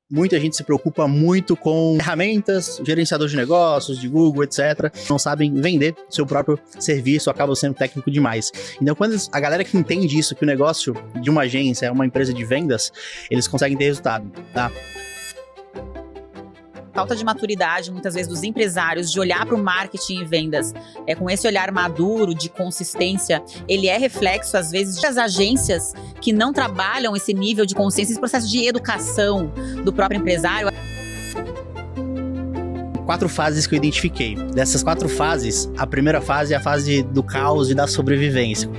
muita gente se preocupa muito com ferramentas, gerenciador de negócios, de Google, etc. Não sabem vender seu próprio serviço, acabam sendo técnico demais. Então, quando a galera que entende isso, que o negócio de uma agência é uma empresa de vendas, eles conseguem ter resultado, tá? Falta de maturidade, muitas vezes, dos empresários de olhar para o marketing e vendas com esse olhar maduro, de consistência, ele é reflexo, às vezes, das agências que não trabalham esse nível de consciência, esse processo de educação do próprio empresário. 4 fases que eu identifiquei. Dessas 4 fases, a primeira fase é a fase do caos e da sobrevivência.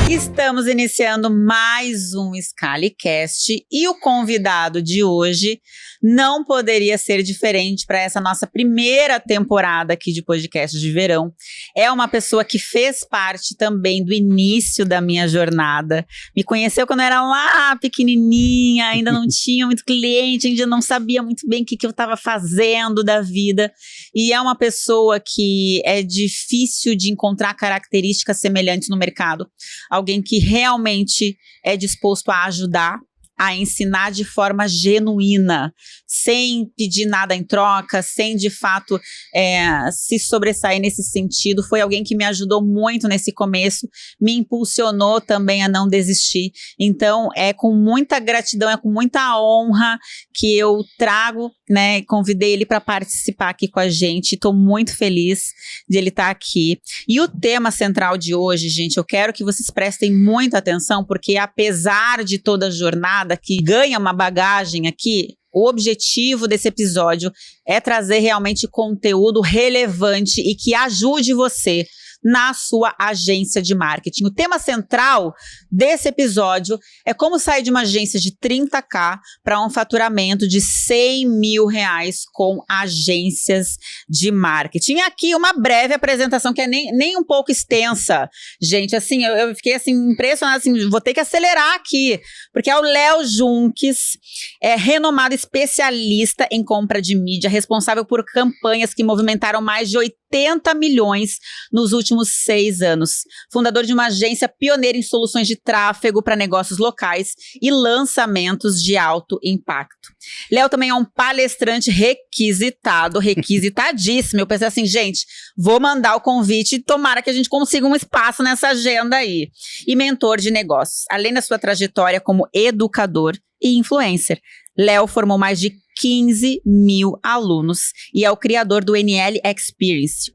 Estamos iniciando mais um Scalecast e o convidado de hoje não poderia ser diferente para essa nossa primeira temporada aqui de podcast de verão. É uma pessoa que fez parte também do início da minha jornada. Me conheceu quando eu era lá pequenininha, ainda não tinha muito cliente, ainda não sabia muito bem o que eu estava fazendo da vida. E é uma pessoa que é difícil de encontrar características semelhantes no mercado. Alguém que realmente é disposto a ajudar, a ensinar de forma genuína, sem pedir nada em troca, sem de fato se sobressair nesse sentido. Foi alguém que me ajudou muito nesse começo, me impulsionou também a não desistir. Então, é com muita gratidão, é com muita honra que eu trago, né, convidei ele para participar aqui com a gente. Estou muito feliz de ele estar aqui. E o tema central de hoje, gente, eu quero que vocês prestem muita atenção, porque apesar de toda a jornada que ganha uma bagagem aqui, o objetivo desse episódio é trazer realmente conteúdo relevante e que ajude você na sua agência de marketing. O tema central desse episódio é como sair de uma agência de 30k para um faturamento de 100 mil reais com agências de marketing. Aqui uma breve apresentação que é nem um pouco extensa. Gente, assim, eu fiquei assim, impressionada, assim, vou ter que acelerar aqui, porque é o Léo Junques, é renomado especialista em compra de mídia, responsável por campanhas que movimentaram mais de 80 milhões nos últimos 6 anos. Fundador de uma agência pioneira em soluções de tráfego para negócios locais e lançamentos de alto impacto. Léo também é um palestrante requisitadíssimo. Eu pensei assim, gente, vou mandar o convite e tomara que a gente consiga um espaço nessa agenda aí. E mentor de negócios. Além da sua trajetória como educador e influencer, Léo formou mais de 15 mil alunos e é o criador do NL Experience,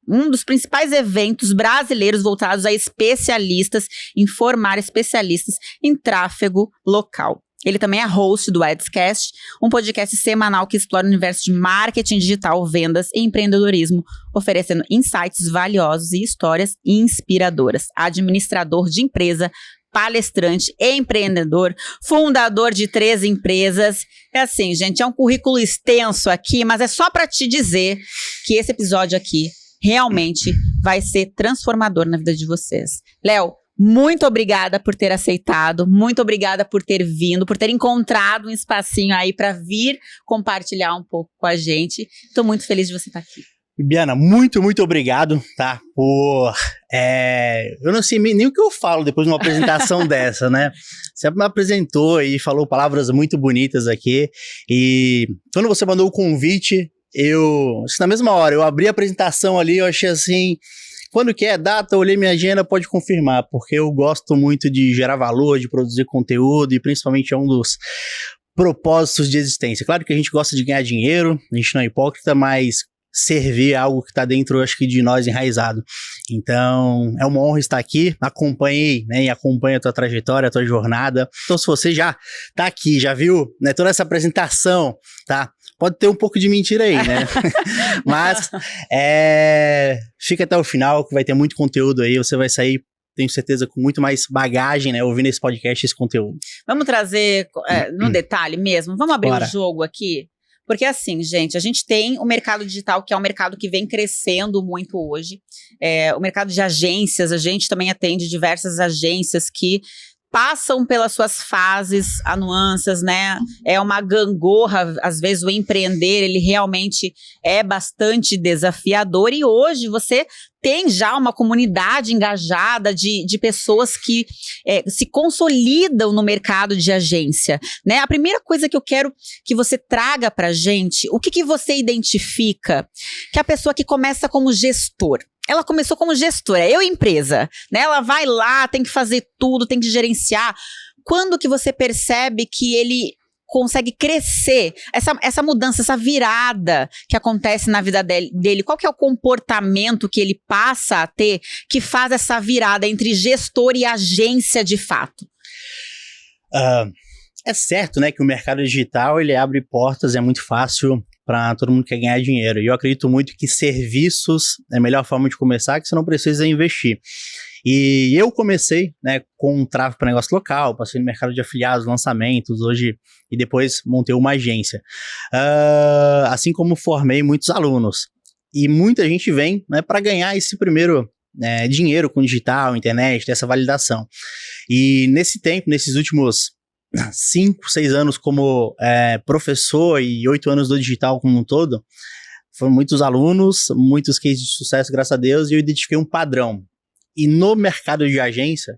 um dos principais eventos brasileiros voltados a especialistas em formar especialistas em tráfego local. Ele também é host do Adscast, um podcast semanal que explora o universo de marketing digital, vendas e empreendedorismo, oferecendo insights valiosos e histórias inspiradoras. Administrador de empresa, palestrante, empreendedor, fundador de 3 empresas. É assim, gente, é um currículo extenso aqui, mas é só para te dizer que esse episódio aqui realmente vai ser transformador na vida de vocês. Léo, muito obrigada por ter aceitado, muito obrigada por ter vindo, por ter encontrado um espacinho aí para vir compartilhar um pouco com a gente. Estou muito feliz de você estar aqui. Bibiana, muito, muito obrigado, tá? Eu não sei nem o que eu falo depois de uma apresentação dessa, né? Você me apresentou e falou palavras muito bonitas aqui. E quando você mandou o convite, na mesma hora, eu abri a apresentação ali, eu achei assim, quando que é data, eu olhei minha agenda, pode confirmar, porque eu gosto muito de gerar valor, de produzir conteúdo, e principalmente é um dos propósitos de existência. Claro que a gente gosta de ganhar dinheiro, a gente não é hipócrita, mas servir é algo que está dentro, acho que, de nós enraizado. Então, é uma honra estar aqui. Acompanhei, né, e acompanho a tua trajetória, a tua jornada. Então, se você já tá aqui, já viu, né, toda essa apresentação, tá? Pode ter um pouco de mentira aí, né? Mas, fica até o final, que vai ter muito conteúdo aí. Você vai sair, tenho certeza, com muito mais bagagem, né, ouvindo esse podcast, esse conteúdo. Vamos trazer no detalhe mesmo. Vamos abrir Bora. o jogo aqui? Porque assim, gente, a gente tem o mercado digital, que é um mercado que vem crescendo muito hoje. O mercado de agências, a gente também atende diversas agências que passam pelas suas fases, nuances, né? É uma gangorra, às vezes o empreender, ele realmente é bastante desafiador, e hoje você tem já uma comunidade engajada de pessoas que se consolidam no mercado de agência, né? A primeira coisa que eu quero que você traga pra gente, o que você identifica que a pessoa que começa como gestor, ela começou como gestora, empresa, né? Ela vai lá, tem que fazer tudo, tem que gerenciar. Quando que você percebe que ele consegue crescer? Essa mudança, essa virada que acontece na vida dele, qual que é o comportamento que ele passa a ter que faz essa virada entre gestor e agência de fato? É certo, né, que o mercado digital, ele abre portas, é muito fácil para todo mundo que quer ganhar dinheiro. E eu acredito muito que serviços é a melhor forma de começar, que você não precisa investir. E eu comecei, né, com tráfego para negócio local, passei no mercado de afiliados, lançamentos, hoje, e depois montei uma agência. Assim como formei muitos alunos. E muita gente vem, né, para ganhar esse primeiro dinheiro com digital, internet, essa validação. E nesse tempo, nesses últimos 5, 6 anos como professor e 8 anos do digital como um todo, foram muitos alunos, muitos cases de sucesso, graças a Deus, e eu identifiquei um padrão. E no mercado de agência,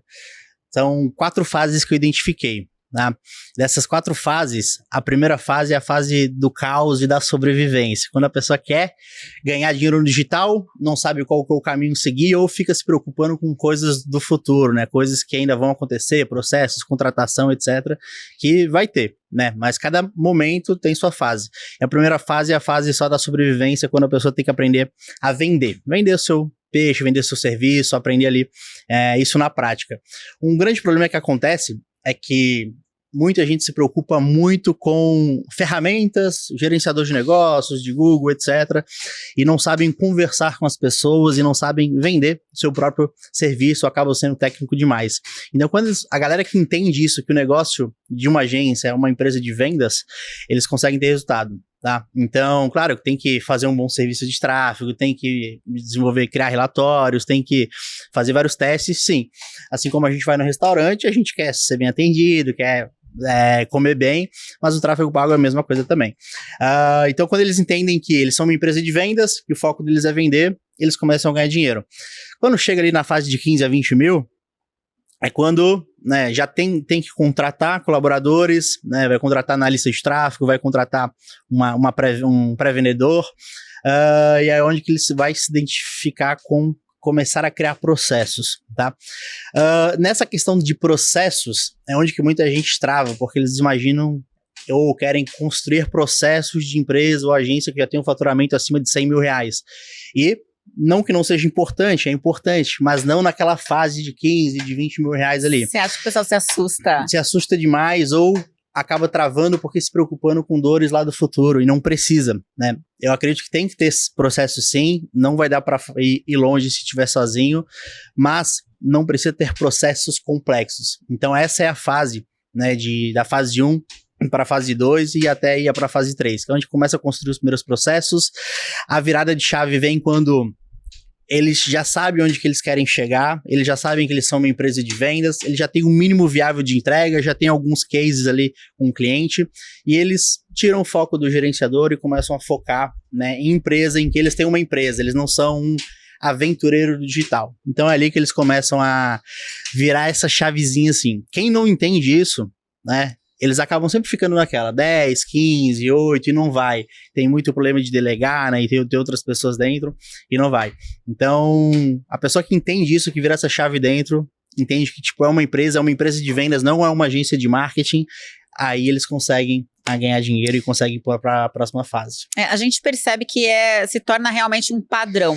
são 4 fases que eu identifiquei. Né? Dessas 4 fases, a primeira fase é a fase do caos e da sobrevivência. Quando a pessoa quer ganhar dinheiro no digital, não sabe qual que é o caminho seguir, ou fica se preocupando com coisas do futuro, né? Coisas que ainda vão acontecer, processos, contratação, etc., que vai ter, né? Mas cada momento tem sua fase. E a primeira fase é a fase só da sobrevivência, quando a pessoa tem que aprender a vender. Vender o seu peixe, vender seu serviço, aprender ali isso na prática. Um grande problema que acontece é que muita gente se preocupa muito com ferramentas, gerenciador de negócios, de Google, etc. E não sabem conversar com as pessoas e não sabem vender o seu próprio serviço, acabam sendo técnico demais. Então, quando a galera que entende isso, que o negócio de uma agência é uma empresa de vendas, eles conseguem ter resultado. Tá? Então, claro, tem que fazer um bom serviço de tráfego, tem que desenvolver, criar relatórios, tem que fazer vários testes, sim. Assim como a gente vai no restaurante, a gente quer ser bem atendido, quer comer bem, mas o tráfego pago é a mesma coisa também. Então, quando eles entendem que eles são uma empresa de vendas, que o foco deles é vender, eles começam a ganhar dinheiro. Quando chega ali na fase de 15 a 20 mil, é quando, né, já tem que contratar colaboradores, né, vai contratar analista de tráfego, vai contratar um pré-vendedor, e é onde que ele vai se identificar com começar a criar processos, tá? Nessa questão de processos, é onde que muita gente trava, porque eles imaginam ou querem construir processos de empresa ou agência que já tem um faturamento acima de 100 mil reais. E não que não seja importante, é importante, mas não naquela fase de 15, de 20 mil reais ali. Você acha que o pessoal se assusta? Se assusta demais ou acaba travando porque se preocupando com dores lá do futuro e não precisa, né? Eu acredito que tem que ter esse processo sim, não vai dar para ir longe se estiver sozinho, mas não precisa ter processos complexos. Então essa é a fase, né, da fase 1 para a fase 2 e até ir para a fase 3, que é onde começa a construir os primeiros processos. A virada de chave vem quando eles já sabem onde que eles querem chegar, eles já sabem que eles são uma empresa de vendas, eles já têm um mínimo viável de entrega, já tem alguns cases ali com o cliente, e eles tiram o foco do gerenciador e começam a focar, né, em empresa, em que eles têm uma empresa, eles não são um aventureiro do digital. Então é ali que eles começam a virar essa chavezinha assim. Quem não entende isso, né, eles acabam sempre ficando naquela 10, 15, 8 e não vai. Tem muito problema de delegar, né? E tem outras pessoas dentro e não vai. Então, a pessoa que entende isso, que vira essa chave dentro, entende que tipo, é uma empresa de vendas, não é uma agência de marketing, aí eles conseguem ganhar dinheiro e conseguem ir para a próxima fase. A gente percebe que se torna realmente um padrão.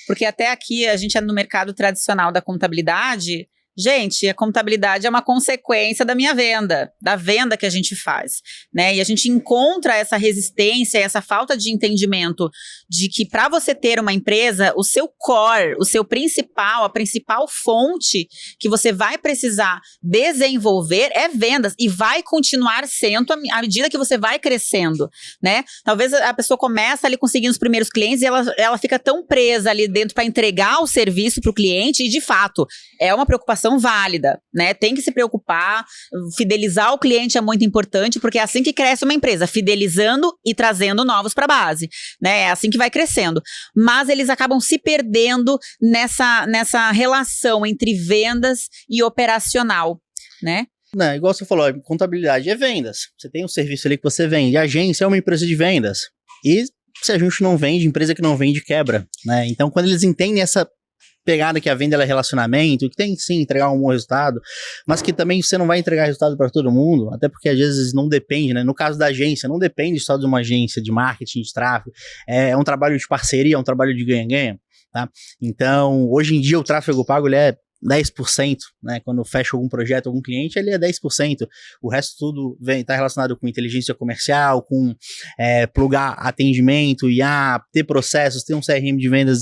Porque até aqui a gente é no mercado tradicional da contabilidade. Gente, a contabilidade é uma consequência da minha venda, da venda que a gente faz, né? E a gente encontra essa resistência, essa falta de entendimento de que para você ter uma empresa, o seu core, o seu principal, a principal fonte que você vai precisar desenvolver é vendas e vai continuar sendo à medida que você vai crescendo, né? Talvez a pessoa começa ali conseguindo os primeiros clientes e ela fica tão presa ali dentro para entregar o serviço para o cliente e de fato é uma preocupação preocupação válida, né? Tem que se preocupar, fidelizar o cliente é muito importante, porque é assim que cresce uma empresa, fidelizando e trazendo novos para a base, né? É assim que vai crescendo. Mas eles acabam se perdendo nessa relação entre vendas e operacional, né? Não, igual você falou, contabilidade é vendas. Você tem um serviço ali que você vende. A agência é uma empresa de vendas. E se a gente não vende, empresa que não vende quebra, né? Então, quando eles entendem essa pegada que a venda é relacionamento, que tem sim entregar um bom resultado, mas que também você não vai entregar resultado para todo mundo, até porque às vezes não depende, né? No caso da agência, não depende só de uma agência de marketing, de tráfego. É um trabalho de parceria, é um trabalho de ganha-ganha, tá? Então, hoje em dia o tráfego pago ele é 10%, né? Quando fecha algum projeto, algum cliente, ele é 10%. O resto tudo está relacionado com inteligência comercial, com plugar atendimento, IA, ter processos, ter um CRM de vendas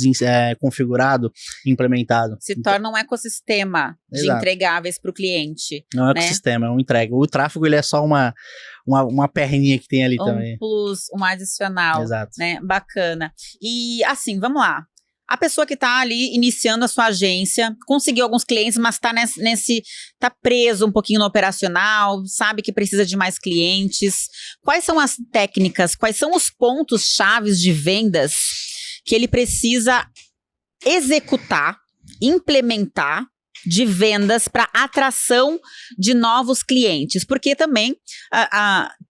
configurado, implementado. Se torna um ecossistema de entregáveis para o cliente. Não é um ecossistema, é uma entrega. O tráfego ele é só uma perninha que tem ali também. Um plus, um adicional. Exato. Né? Bacana. E assim, vamos lá. A pessoa que está ali iniciando a sua agência, conseguiu alguns clientes, mas tá preso um pouquinho no operacional, sabe que precisa de mais clientes. Quais são as técnicas, quais são os pontos chaves de vendas que ele precisa executar, implementar de vendas para atração de novos clientes? Porque também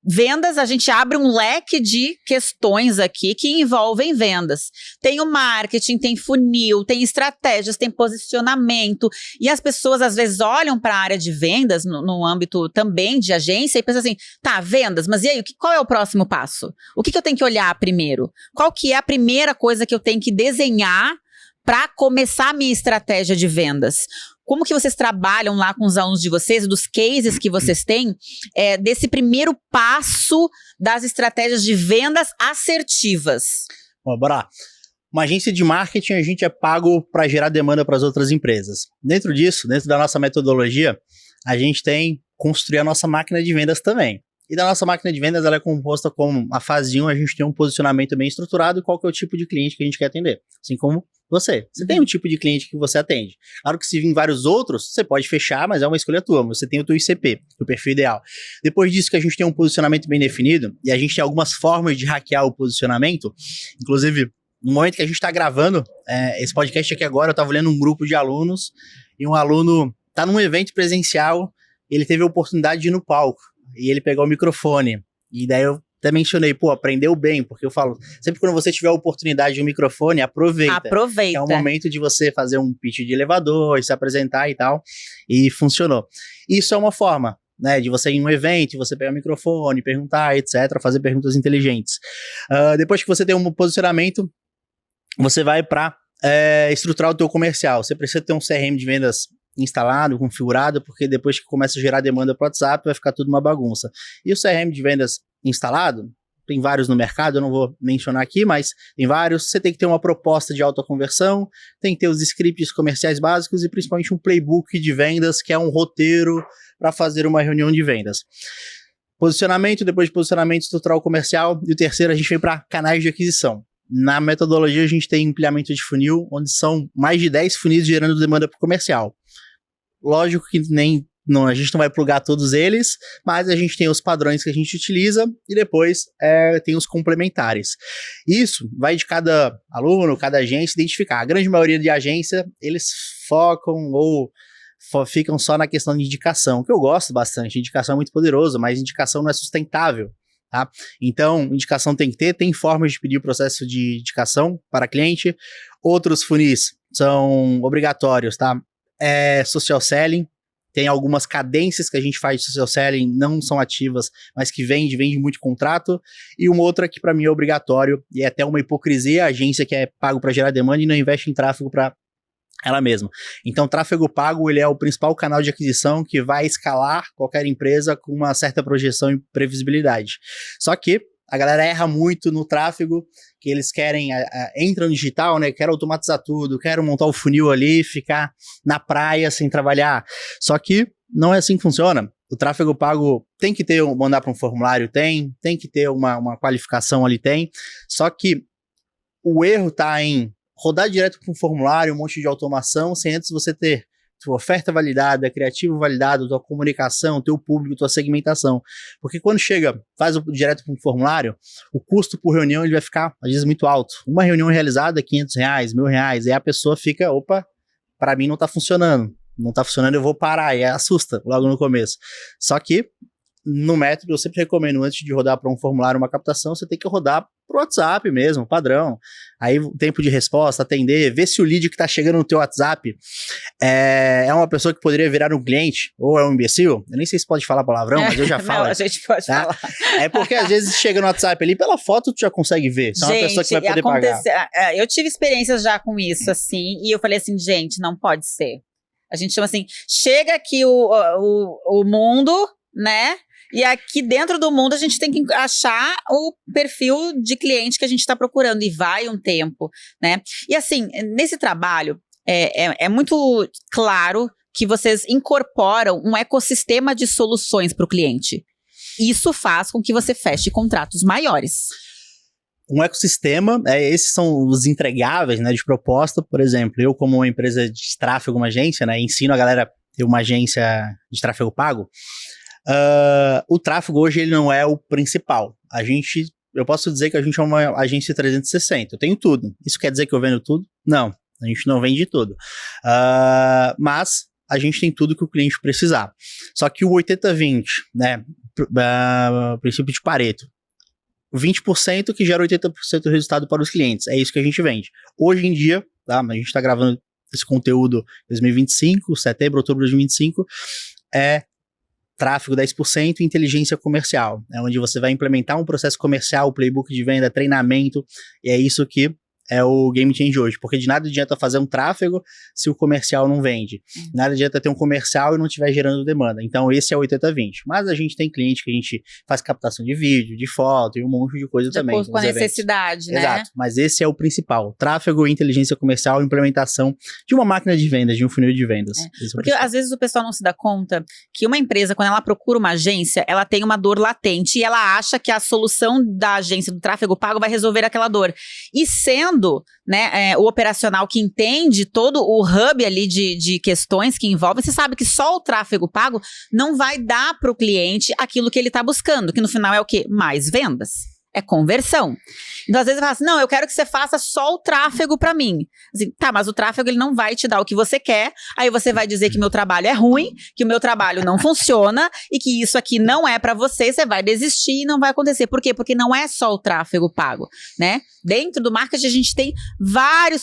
vendas, a gente abre um leque de questões aqui que envolvem vendas. Tem o marketing, tem funil, tem estratégias, tem posicionamento, e as pessoas às vezes olham para a área de vendas no âmbito também de agência e pensam assim, tá, vendas, mas e aí, qual é o próximo passo? O que eu tenho que olhar primeiro? Qual que é a primeira coisa que eu tenho que desenhar para começar a minha estratégia de vendas? Como que vocês trabalham lá com os alunos de vocês, dos cases que vocês têm, desse primeiro passo das estratégias de vendas assertivas? Bom, bora lá. Uma agência de marketing, a gente é pago para gerar demanda para as outras empresas. Dentro disso, dentro da nossa metodologia, a gente tem construir a nossa máquina de vendas também. E da nossa máquina de vendas, ela é composta como a fase 1, a gente tem um posicionamento bem estruturado e qual que é o tipo de cliente que a gente quer atender. Assim como você tem um tipo de cliente que você atende. Claro que se vir vários outros, você pode fechar, mas é uma escolha tua. Você tem o teu ICP, o perfil ideal. Depois disso que a gente tem um posicionamento bem definido, e a gente tem algumas formas de hackear o posicionamento, inclusive, no momento que a gente está gravando esse podcast aqui agora, eu estava lendo um grupo de alunos, e um aluno está num evento presencial, ele teve a oportunidade de ir no palco, e ele pegou o microfone, e daí eu até mencionei, aprendeu bem, porque eu falo, sempre quando você tiver a oportunidade de um microfone, aproveita. É o momento de você fazer um pitch de elevador, se apresentar e tal, e funcionou. Isso é uma forma, né, de você ir em um evento, você pegar o microfone, perguntar, etc., fazer perguntas inteligentes. Depois que você tem um posicionamento, você vai para estruturar o teu comercial. Você precisa ter um CRM de vendas instalado, configurado, porque depois que começa a gerar demanda para o WhatsApp, vai ficar tudo uma bagunça. E o CRM de vendas instalado, tem vários no mercado, eu não vou mencionar aqui, mas tem vários. Você tem que ter uma proposta de autoconversão, tem que ter os scripts comerciais básicos e principalmente um playbook de vendas, que é um roteiro para fazer uma reunião de vendas. Posicionamento, depois de posicionamento, estruturar o comercial, e o terceiro a gente vem para canais de aquisição. Na metodologia a gente tem empilhamento de funil, onde são mais de 10 funis gerando demanda para o comercial. Lógico que a gente não vai plugar todos eles, mas a gente tem os padrões que a gente utiliza e depois tem os complementares. Isso vai de cada aluno, cada agência identificar. A grande maioria de agência, eles focam ou ficam só na questão de indicação, que eu gosto bastante. Indicação é muito poderoso, mas indicação não é sustentável. Tá? Então, indicação tem que ter, tem formas de pedir o processo de indicação para cliente. Outros funis são obrigatórios, tá? Social selling, tem algumas cadências que a gente faz de social selling, não são ativas, mas que vende muito contrato. E uma outra que para mim é obrigatório, e é até uma hipocrisia, a agência que é pago para gerar demanda e não investe em tráfego para ela mesma. Então, tráfego pago, ele é o principal canal de aquisição que vai escalar qualquer empresa com uma certa projeção e previsibilidade. Só que a galera erra muito no tráfego, que eles querem, entra no digital, né, quero automatizar tudo, quero montar o funil ali, ficar na praia sem trabalhar. Só que não é assim que funciona. O tráfego pago tem que ter, mandar para um formulário, tem que ter uma qualificação ali, só que o erro está em rodar direto para um formulário, um monte de automação, sem antes você ter tua oferta validada, criativo validado, tua comunicação, teu público, tua segmentação. Porque quando chega, faz direto para um formulário, o custo por reunião ele vai ficar, às vezes, muito alto. Uma reunião realizada é R$500, R$1.000, e a pessoa fica, opa, para mim não tá funcionando. Não tá funcionando, eu vou parar, e assusta logo no começo. Só que, no método, eu sempre recomendo, antes de rodar para um formulário, uma captação, você tem que rodar pro WhatsApp mesmo, padrão. Aí, o tempo de resposta, atender, ver se o lead que tá chegando no teu WhatsApp é uma pessoa que poderia virar um cliente, ou é um imbecil. Eu nem sei se pode falar palavrão, mas eu já falo. Não, a gente pode falar. É porque, às vezes, chega no WhatsApp ali, pela foto, tu já consegue ver. Se é uma pessoa que vai poder pagar. Eu tive experiências já com isso, assim, e eu falei assim, gente, não pode ser. A gente chama assim, chega aqui o mundo, né? E aqui dentro do mundo a gente tem que achar o perfil de cliente que a gente está procurando, e vai um tempo, né? E assim, nesse trabalho, é muito claro que vocês incorporam um ecossistema de soluções para o cliente. Isso faz com que você feche contratos maiores. Um ecossistema, esses são os entregáveis, né, de proposta. Por exemplo, eu como uma empresa de tráfego, uma agência, né, ensino a galera a ter uma agência de tráfego pago. O tráfego hoje ele não é o principal. Eu posso dizer que a gente é uma agência 360, eu tenho tudo. Isso quer dizer que eu vendo tudo? Não, a gente não vende tudo. Mas a gente tem tudo que o cliente precisar. Só que o 80-20, né, princípio de Pareto, 20% que gera 80% do resultado para os clientes. É isso que a gente vende. Hoje em dia, tá, a gente está gravando esse conteúdo em 2025, setembro, outubro de 2025, é tráfego 10% e inteligência comercial. É onde você vai implementar um processo comercial, playbook de venda, treinamento, e é isso que é o game change hoje, porque de nada adianta fazer um tráfego se o comercial não vende. Nada adianta ter um comercial e não estiver gerando demanda. Então esse é o 80-20. Mas a gente tem cliente que a gente faz captação de vídeo, de foto e um monte de coisa também. De acordo com a necessidade, né? Exato, mas esse é o principal. Tráfego, inteligência comercial, implementação de uma máquina de vendas, de um funil de vendas. Porque às vezes o pessoal não se dá conta que uma empresa, quando ela procura uma agência, ela tem uma dor latente e ela acha que a solução da agência do tráfego pago vai resolver aquela dor. E sendo, né, o operacional que entende todo o hub ali de questões que envolvem, você sabe que só o tráfego pago não vai dar para o cliente aquilo que ele está buscando, que no final é o quê? Mais vendas. É conversão. Então, às vezes, você fala assim, não, eu quero que você faça só o tráfego para mim. Assim, tá, mas o tráfego, ele não vai te dar o que você quer, aí você vai dizer que meu trabalho é ruim, que o meu trabalho não funciona, e que isso aqui não é para você vai desistir e não vai acontecer. Por quê? Porque não é só o tráfego pago, né? Dentro do marketing, a gente tem várias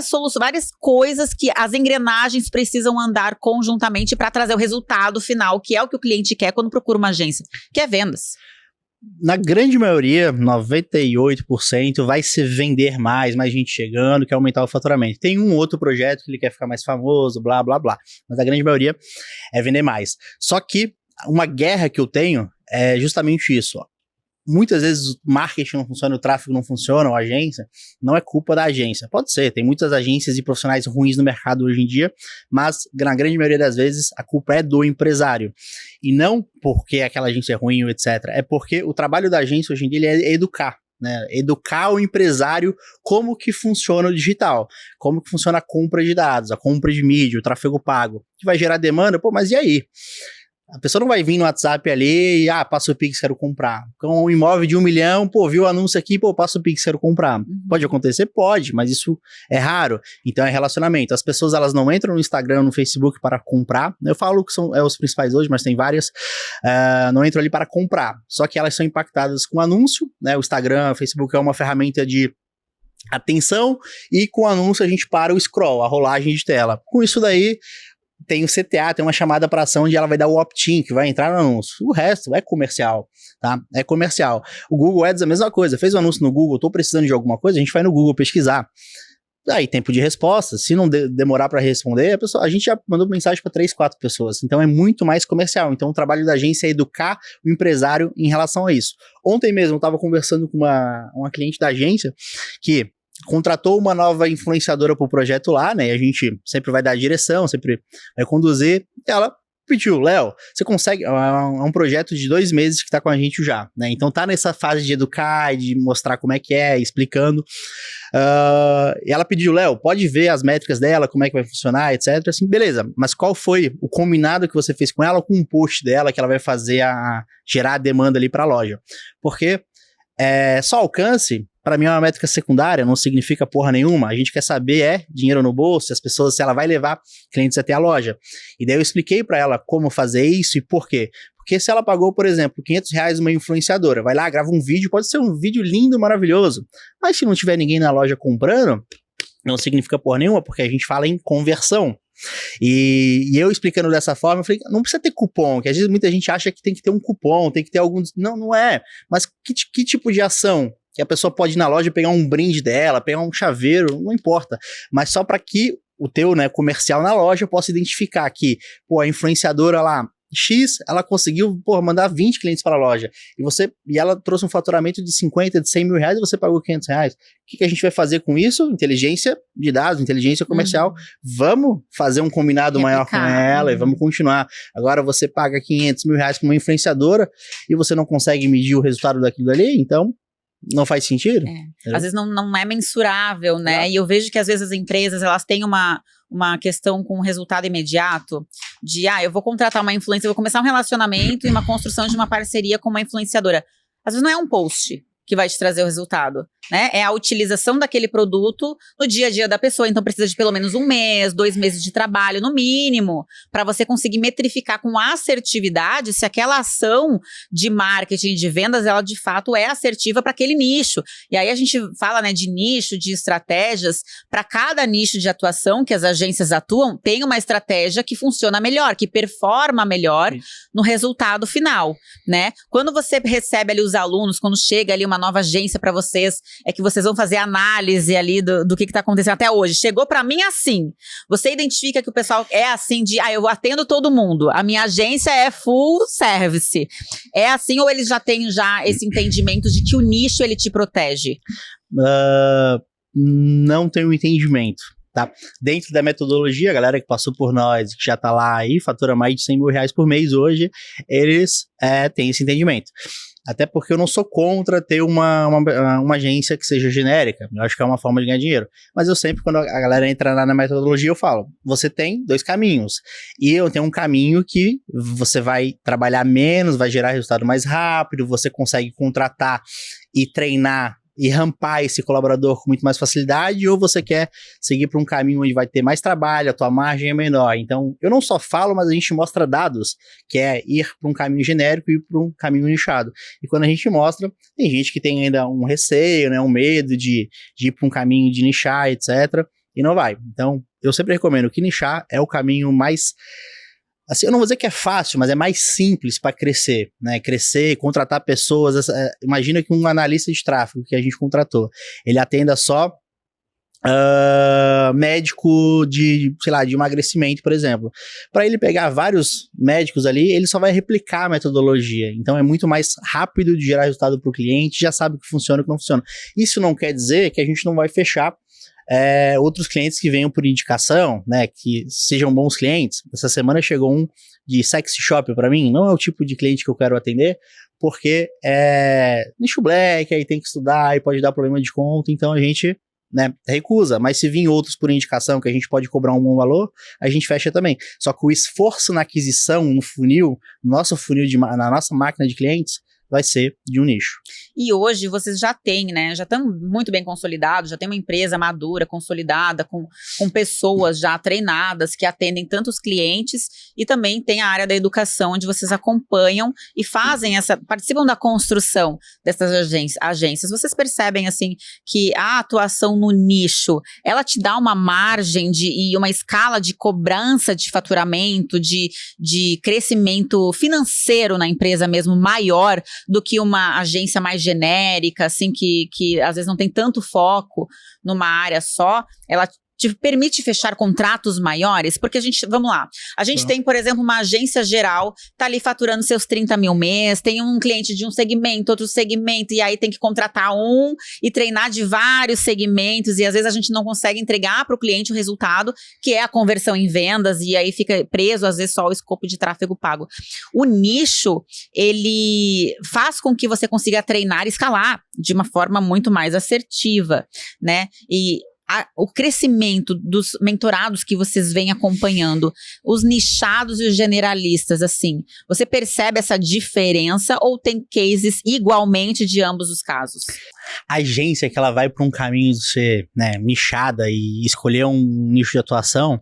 soluções, várias coisas que as engrenagens precisam andar conjuntamente para trazer o resultado final, que é o que o cliente quer quando procura uma agência, que é vendas. Na grande maioria, 98%, vai se vender mais gente chegando, quer aumentar o faturamento. Tem um outro projeto que ele quer ficar mais famoso, blá, blá, blá. Mas a grande maioria é vender mais. Só que uma guerra que eu tenho é justamente isso, ó. Muitas vezes o marketing não funciona, o tráfego não funciona, ou a agência, não é culpa da agência. Pode ser, tem muitas agências e profissionais ruins no mercado hoje em dia, mas na grande maioria das vezes a culpa é do empresário. E não porque aquela agência é ruim, etc. É porque o trabalho da agência hoje em dia é educar. Né, educar o empresário como que funciona o digital, como que funciona a compra de dados, a compra de mídia, o tráfego pago, que vai gerar demanda, mas e aí? A pessoa não vai vir no WhatsApp ali e, passa o Pix, quero comprar. Com um imóvel de 1 milhão, viu o anúncio aqui, passa o Pix, quero comprar. Pode acontecer? Pode, mas isso é raro. Então é relacionamento. As pessoas, elas não entram no Instagram, no Facebook para comprar. Eu falo que são os principais hoje, mas tem várias. Não entram ali para comprar. Só que elas são impactadas com anúncio, né? O Instagram, o Facebook é uma ferramenta de atenção e com anúncio a gente para o scroll, a rolagem de tela. Com isso daí, tem o CTA, tem uma chamada para ação onde ela vai dar o opt-in, que vai entrar no anúncio. O resto é comercial, tá? É comercial. O Google Ads é a mesma coisa. Fez um anúncio no Google, tô precisando de alguma coisa, a gente vai no Google pesquisar. Aí, tempo de resposta. Se não demorar para responder, a gente já mandou mensagem para 3, 4 pessoas. Então, é muito mais comercial. Então, o trabalho da agência é educar o empresário em relação a isso. Ontem mesmo, eu estava conversando com uma cliente da agência que contratou uma nova influenciadora para o projeto lá, né? E a gente sempre vai dar a direção, sempre vai conduzir. Ela pediu, Léo, você consegue, é um projeto de 2 meses que tá com a gente já, né? Então tá nessa fase de educar, de mostrar como é que é, explicando. E ela pediu, Léo, pode ver as métricas dela, como é que vai funcionar, etc. Assim, beleza, mas qual foi o combinado que você fez com ela, com um post dela que ela vai fazer gerar a demanda ali pra loja? Porque só alcance, para mim é uma métrica secundária, não significa porra nenhuma. A gente quer saber dinheiro no bolso, se ela vai levar clientes até a loja. E daí eu expliquei para ela como fazer isso e por quê. Porque se ela pagou, por exemplo, R$500 uma influenciadora, vai lá, grava um vídeo, pode ser um vídeo lindo, maravilhoso, mas se não tiver ninguém na loja comprando, não significa porra nenhuma, porque a gente fala em conversão. E eu explicando dessa forma, eu falei, não precisa ter cupom, que às vezes muita gente acha que tem que ter um cupom, tem que ter algum... Não é. Mas que tipo de ação que a pessoa pode ir na loja pegar um brinde dela, pegar um chaveiro, não importa. Mas só para que o teu, né, comercial na loja possa identificar que, a influenciadora lá, X, ela conseguiu, mandar 20 clientes para a loja. E ela trouxe um faturamento de 50, de 100 mil reais e você pagou R$500. O que a gente vai fazer com isso? Inteligência de dados, inteligência comercial. Vamos fazer um combinado maior com ela e vamos continuar. Agora você paga 500 mil reais para uma influenciadora e você não consegue medir o resultado daquilo ali, então não faz sentido. Às vezes não é mensurável, né? E eu vejo que às vezes as empresas, elas têm uma questão com resultado imediato, de, eu vou contratar uma influencer, eu vou começar um relacionamento e uma construção de uma parceria com uma influenciadora. Às vezes não é um post que vai te trazer o resultado, né? É a utilização daquele produto no dia a dia da pessoa. Então precisa de pelo menos 1 mês, 2 meses de trabalho, no mínimo, para você conseguir metrificar com assertividade se aquela ação de marketing, de vendas, ela de fato é assertiva para aquele nicho. E aí a gente fala, né, de nicho, de estratégias. Para cada nicho de atuação que as agências atuam, tem uma estratégia que funciona melhor, que performa melhor no resultado final, né? Quando você recebe ali os alunos, quando chega ali uma nova agência para vocês, é que vocês vão fazer análise ali do que tá acontecendo até hoje. Chegou para mim assim. Você identifica que o pessoal é assim de, eu atendo todo mundo. A minha agência é full service. É assim ou eles já têm esse entendimento de que o nicho ele te protege? Não tenho entendimento. Tá? Dentro da metodologia, a galera que passou por nós, que já tá lá e fatura mais de 100 mil reais por mês hoje, eles têm esse entendimento. Até porque eu não sou contra ter uma agência que seja genérica. Eu acho que é uma forma de ganhar dinheiro. Mas eu sempre, quando a galera entra na metodologia, eu falo, você tem 2 caminhos. E eu tenho um caminho que você vai trabalhar menos, vai gerar resultado mais rápido, você consegue contratar e treinar e rampar esse colaborador com muito mais facilidade, ou você quer seguir para um caminho onde vai ter mais trabalho, a tua margem é menor. Então, eu não só falo, mas a gente mostra dados, que é ir para um caminho genérico e ir para um caminho nichado. E quando a gente mostra, tem gente que tem ainda um receio, né, um medo de ir para um caminho de nichar, etc., e não vai. Então, eu sempre recomendo que nichar é o caminho mais... Assim, eu não vou dizer que é fácil, mas é mais simples para crescer, né? Crescer, contratar pessoas. Imagina que um analista de tráfego que a gente contratou, ele atenda só médico de, sei lá, de emagrecimento, por exemplo. Para ele pegar vários médicos ali, ele só vai replicar a metodologia. Então é muito mais rápido de gerar resultado para o cliente, já sabe o que funciona e o que não funciona. Isso não quer dizer que a gente não vai fechar outros clientes que venham por indicação, né, que sejam bons clientes. Essa semana chegou um de sexy shop para mim, não é o tipo de cliente que eu quero atender, porque é nicho black, aí tem que estudar, aí pode dar problema de conta, então a gente, né, recusa. Mas se vir outros por indicação que a gente pode cobrar um bom valor, a gente fecha também. Só que o esforço na aquisição, no funil, nosso funil na nossa máquina de clientes, vai ser de um nicho. E hoje vocês já têm, né? Já estão muito bem consolidados, já tem uma empresa madura, consolidada, com pessoas já treinadas que atendem tantos clientes, e também tem a área da educação, onde vocês acompanham e fazem participam da construção dessas agências. Vocês percebem, assim, que a atuação no nicho, ela te dá uma margem e uma escala de cobrança de faturamento, de crescimento financeiro na empresa mesmo maior do que uma agência mais genérica, assim, que às vezes não tem tanto foco numa área só? Ela te permite fechar contratos maiores? Porque vamos lá, a gente tem, por exemplo, uma agência geral, tá ali faturando seus 30 mil mês, tem um cliente de um segmento, outro segmento, e aí tem que contratar um e treinar de vários segmentos, e às vezes a gente não consegue entregar para o cliente o resultado, que é a conversão em vendas, e aí fica preso, às vezes, só ao escopo de tráfego pago. O nicho, ele faz com que você consiga treinar e escalar de uma forma muito mais assertiva, né? E o crescimento dos mentorados que vocês vêm acompanhando, os nichados e os generalistas, assim, você percebe essa diferença ou tem cases igualmente de ambos os casos? A agência que ela vai para um caminho de ser, né, nichada e escolher um nicho de atuação,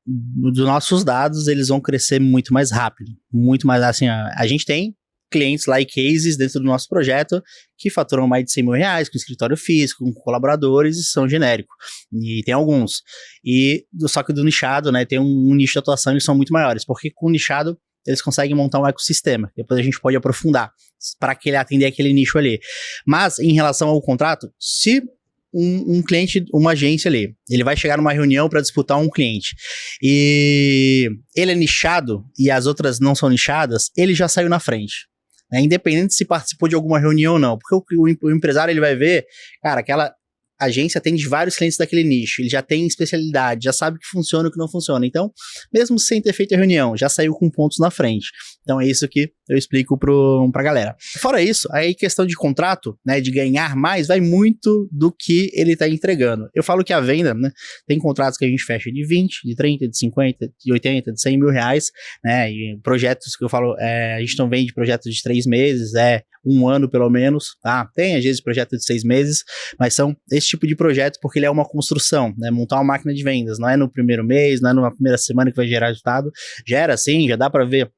dos nossos dados, eles vão crescer muito mais rápido, muito mais, assim, a gente tem clientes lá e cases dentro do nosso projeto que faturam mais de 100 mil reais com escritório físico, com colaboradores e são genéricos. E tem alguns. Só que do nichado, né, tem um nicho de atuação, eles são muito maiores, porque com o nichado eles conseguem montar um ecossistema. Depois a gente pode aprofundar para que ele atender aquele nicho ali. Mas em relação ao contrato, se um cliente, uma agência ali, ele vai chegar numa reunião para disputar um cliente e ele é nichado e as outras não são nichadas, ele já saiu na frente, né? Independente se participou de alguma reunião ou não, porque o empresário ele vai ver, cara, aquela agência atende vários clientes daquele nicho, ele já tem especialidade, já sabe o que funciona e o que não funciona, então, mesmo sem ter feito a reunião, já saiu com pontos na frente. Então é isso que eu explico pra galera. Fora isso, aí questão de contrato, né, de ganhar mais, vai muito do que ele tá entregando. Eu falo que a venda, né, tem contratos que a gente fecha de 20, de 30, de 50, de 80, de 100 mil reais, né, e projetos que eu falo, a gente não vende projetos de 3 meses, 1 ano pelo menos, tá? Tem às vezes projeto de 6 meses, mas são esse tipo de projeto porque ele é uma construção, né, montar uma máquina de vendas, não é no primeiro mês, não é na primeira semana que vai gerar resultado, gera sim, já dá pra ver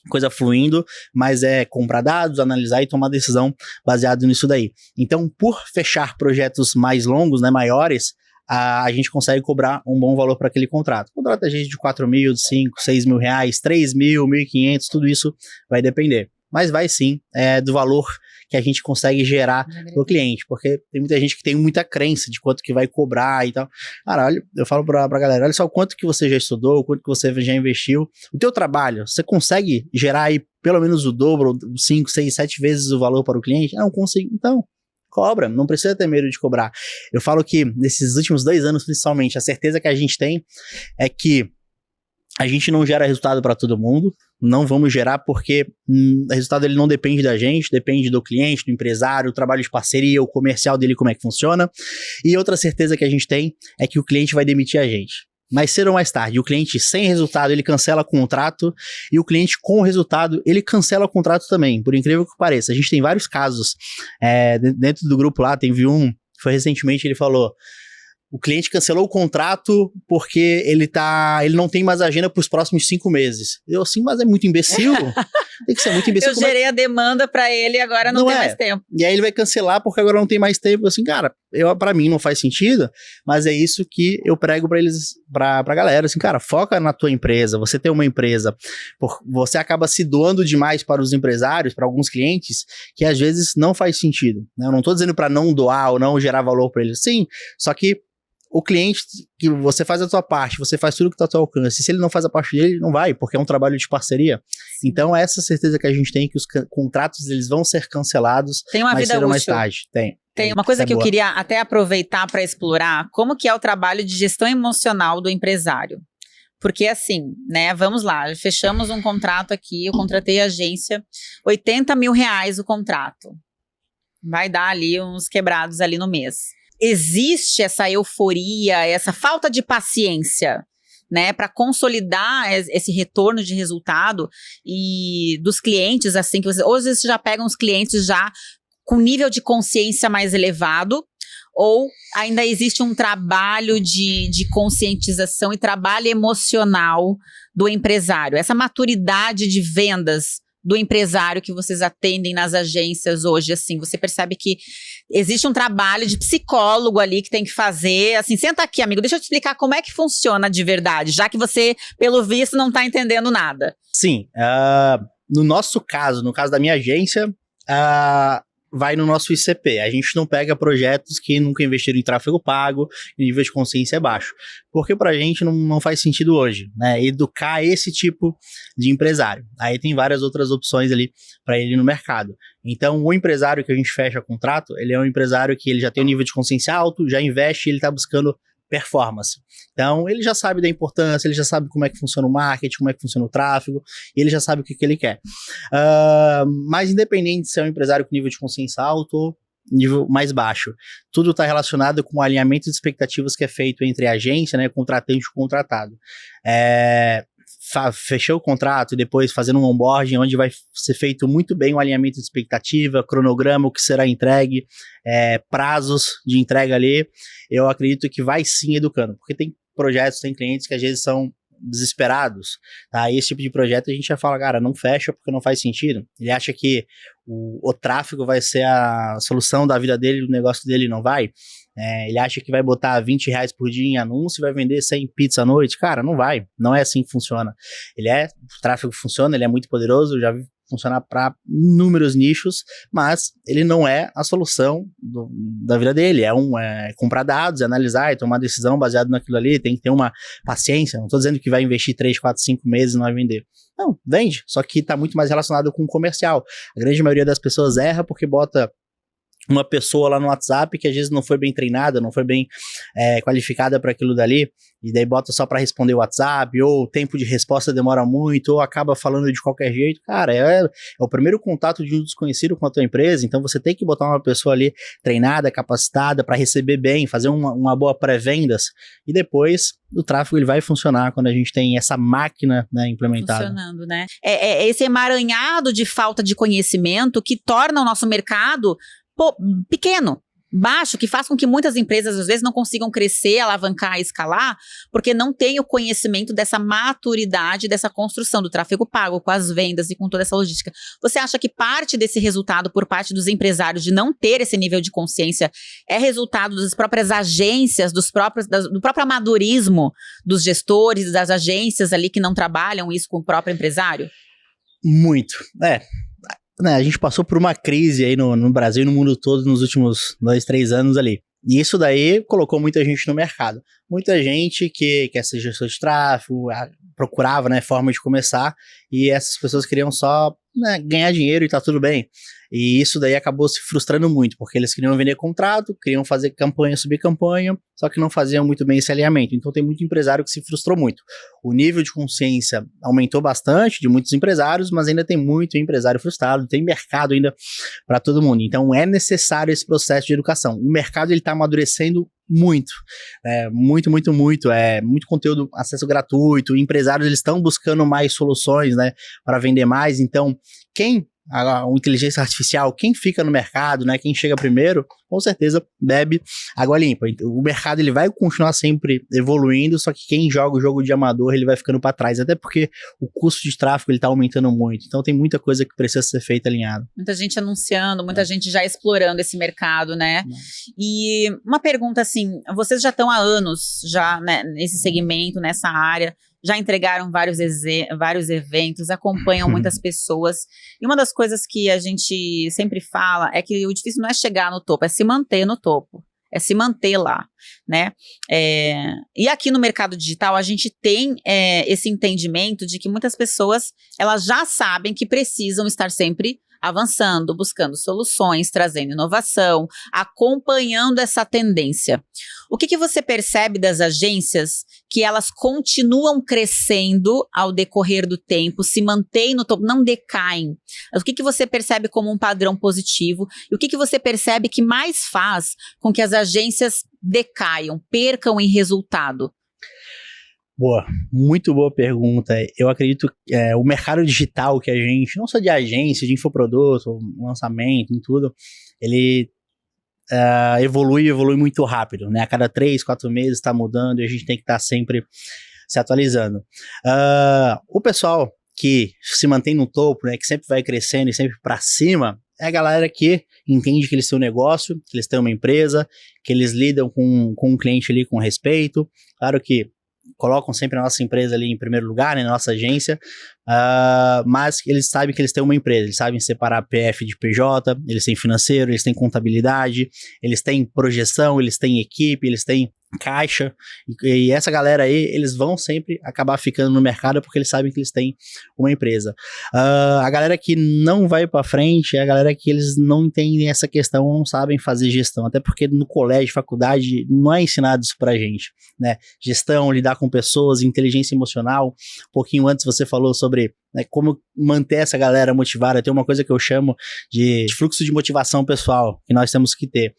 coisa fluindo, mas é comprar dados, analisar e tomar decisão baseado nisso daí. Então, por fechar projetos mais longos, né, maiores, a gente consegue cobrar um bom valor para aquele contrato. Contrato a gente de 4 mil, de 5, 6 mil reais, 3 mil, 1.500, tudo isso vai depender. Mas vai sim do valor que a gente consegue gerar pro cliente, porque tem muita gente que tem muita crença de quanto que vai cobrar e tal. Cara, olha, eu falo pra galera, olha só o quanto que você já estudou, o quanto que você já investiu. O teu trabalho, você consegue gerar aí pelo menos o dobro, 5, 6, 7 vezes o valor para o cliente? Não consigo. Então, cobra, não precisa ter medo de cobrar. Eu falo que nesses últimos 2 anos, principalmente, a certeza que a gente tem é que a gente não gera resultado para todo mundo, não vamos gerar porque o resultado ele não depende da gente, depende do cliente, do empresário, o trabalho de parceria, o comercial dele, como é que funciona. E outra certeza que a gente tem é que o cliente vai demitir a gente. Mais cedo ou mais tarde, o cliente sem resultado, ele cancela o contrato, e o cliente com resultado, ele cancela o contrato também, por incrível que pareça. A gente tem vários casos, dentro do grupo lá, teve um, foi recentemente, ele falou, o cliente cancelou o contrato porque ele não tem mais agenda para os próximos 5 meses. Eu assim, mas é muito imbecil. Tem que ser muito imbecil. Eu gerei a demanda para ele e agora não tem mais tempo. E aí ele vai cancelar porque agora não tem mais tempo. Assim, cara, para mim não faz sentido, mas é isso que eu prego para eles, pra galera. Assim, cara, foca na tua empresa. Você tem uma empresa, você acaba se doando demais para os empresários, para alguns clientes, que às vezes não faz sentido, né? Eu não tô dizendo para não doar ou não gerar valor para eles. Sim, só que o cliente, que você faz a sua parte, você faz tudo que está ao seu alcance. Se ele não faz a parte dele, não vai, porque é um trabalho de parceria. Sim. Então, essa certeza que a gente tem que os contratos eles vão ser cancelados tem uma vida útil. Mais tarde. Tem uma coisa que eu queria até aproveitar para explorar, como que é o trabalho de gestão emocional do empresário. Porque assim, né, vamos lá, fechamos um contrato aqui, eu contratei a agência, 80 mil reais o contrato. Vai dar ali uns quebrados ali no mês. Existe essa euforia, essa falta de paciência, né, para consolidar esse retorno de resultado e dos clientes, assim, que hoje você já pega uns clientes já com nível de consciência mais elevado, ou ainda existe um trabalho de conscientização e trabalho emocional do empresário, essa maturidade de vendas do empresário que vocês atendem nas agências hoje, assim, você percebe que existe um trabalho de psicólogo ali que tem que fazer, assim, senta aqui, amigo, deixa eu te explicar como é que funciona de verdade, já que você, pelo visto, não tá entendendo nada. Sim, no nosso caso, no caso da minha agência, vai no nosso ICP. A gente não pega projetos que nunca investiram em tráfego pago, e o nível de consciência é baixo. Porque pra gente não faz sentido hoje, né? Educar esse tipo de empresário. Aí tem várias outras opções ali para ele no mercado. Então, o empresário que a gente fecha contrato, ele é um empresário que ele já tem um nível de consciência alto, já investe, ele está buscando performance. Então, ele já sabe da importância, ele já sabe como é que funciona o marketing, como é que funciona o tráfego, ele já sabe o que ele quer. Mas independente de ser um empresário com nível de consciência alto ou nível mais baixo, tudo está relacionado com o alinhamento de expectativas que é feito entre a agência, né, contratante e contratado. Fechou o contrato e depois fazendo um onboarding onde vai ser feito muito bem o alinhamento de expectativa, cronograma, o que será entregue, prazos de entrega ali, eu acredito que vai sim educando, porque tem projetos, tem clientes que às vezes são desesperados, tá? E esse tipo de projeto a gente já fala, cara, não fecha porque não faz sentido. Ele acha que o tráfego vai ser a solução da vida dele, do negócio dele, não vai. Ele acha que vai botar R$20 por dia em anúncio e vai vender 100 pizzas à noite. Cara, não vai. Não é assim que funciona. O tráfego funciona, ele é muito poderoso, eu já vi funcionar para inúmeros nichos, mas ele não é a solução da vida dele. É comprar dados, analisar e tomar decisão baseado naquilo ali. Tem que ter uma paciência. Não estou dizendo que vai investir 3, 4, 5 meses e não vai vender. Não, vende. Só que está muito mais relacionado com o comercial. A grande maioria das pessoas erra porque bota uma pessoa lá no WhatsApp que às vezes não foi bem treinada, não foi bem qualificada para aquilo dali, e daí bota só para responder o WhatsApp, ou o tempo de resposta demora muito, ou acaba falando de qualquer jeito. Cara, é o primeiro contato de um desconhecido com a tua empresa, então você tem que botar uma pessoa ali treinada, capacitada para receber bem, fazer uma boa pré-vendas, e depois o tráfego ele vai funcionar quando a gente tem essa máquina, né, implementada. Funcionando, né? É esse emaranhado de falta de conhecimento que torna o nosso mercado pequeno, baixo, que faz com que muitas empresas às vezes não consigam crescer, alavancar, escalar, porque não tem o conhecimento dessa maturidade, dessa construção do tráfego pago, com as vendas e com toda essa logística. Você acha que parte desse resultado por parte dos empresários de não ter esse nível de consciência é resultado das próprias agências, do próprio amadorismo dos gestores, das agências ali que não trabalham isso com o próprio empresário? Muito, a gente passou por uma crise aí no Brasil e no mundo todo nos últimos 2, 3 anos ali. E isso daí colocou muita gente no mercado. Muita gente que quer ser gestor de tráfego, procurava, né, forma de começar, e essas pessoas queriam só, né, ganhar dinheiro e tá tudo bem. E isso daí acabou se frustrando muito, porque eles queriam vender contrato, queriam fazer campanha, subir campanha, só que não faziam muito bem esse alinhamento. Então tem muito empresário que se frustrou muito. O nível de consciência aumentou bastante de muitos empresários, mas ainda tem muito empresário frustrado, tem mercado ainda para todo mundo. Então é necessário esse processo de educação. O mercado ele está amadurecendo muito, muito, muito, muito. Muito conteúdo, acesso gratuito, empresários eles estão buscando mais soluções, né, para vender mais. Então a inteligência artificial, quem fica no mercado, né, quem chega primeiro, com certeza bebe água limpa. O mercado ele vai continuar sempre evoluindo, só que quem joga o jogo de amador, ele vai ficando para trás, até porque o custo de tráfego ele tá aumentando muito. Então tem muita coisa que precisa ser feita alinhado. Muita gente anunciando, muita gente já explorando esse mercado, né? E uma pergunta assim, vocês já estão há anos já, né, nesse segmento, nessa área, já entregaram vários eventos, acompanham muitas pessoas. E uma das coisas que a gente sempre fala é que o difícil não é chegar no topo, é se manter no topo. É se manter lá, né? E aqui no mercado digital a gente tem esse entendimento de que muitas pessoas elas já sabem que precisam estar sempre avançando, buscando soluções, trazendo inovação, acompanhando essa tendência. O que você percebe das agências que elas continuam crescendo ao decorrer do tempo, se mantêm no topo, não decaem? O que você percebe como um padrão positivo? E o que você percebe que mais faz com que as agências decaiam, percam em resultado? Boa, muito boa pergunta. Eu acredito que o mercado digital que a gente, não só de agência, de infoproduto, lançamento, em tudo, ele evolui muito rápido, né? A cada 3, 4 meses está mudando e a gente tem que estar sempre se atualizando. O pessoal que se mantém no topo, né, que sempre vai crescendo e sempre para cima, é a galera que entende que eles têm um negócio, que eles têm uma empresa, que eles lidam com um cliente ali com respeito. Claro que colocam sempre a nossa empresa ali em primeiro lugar, né, na nossa agência, mas eles sabem que eles têm uma empresa, eles sabem separar PF de PJ, eles têm financeiro, eles têm contabilidade, eles têm projeção, eles têm equipe, eles têm caixa, e essa galera aí, eles vão sempre acabar ficando no mercado porque eles sabem que eles têm uma empresa. A galera que não vai pra frente é a galera que eles não entendem essa questão, não sabem fazer gestão, até porque no colégio, faculdade, não é ensinado isso pra gente, né? Gestão, lidar com pessoas, inteligência emocional. Um pouquinho antes você falou sobre, né, como manter essa galera motivada. Tem uma coisa que eu chamo de fluxo de motivação pessoal, que nós temos que ter.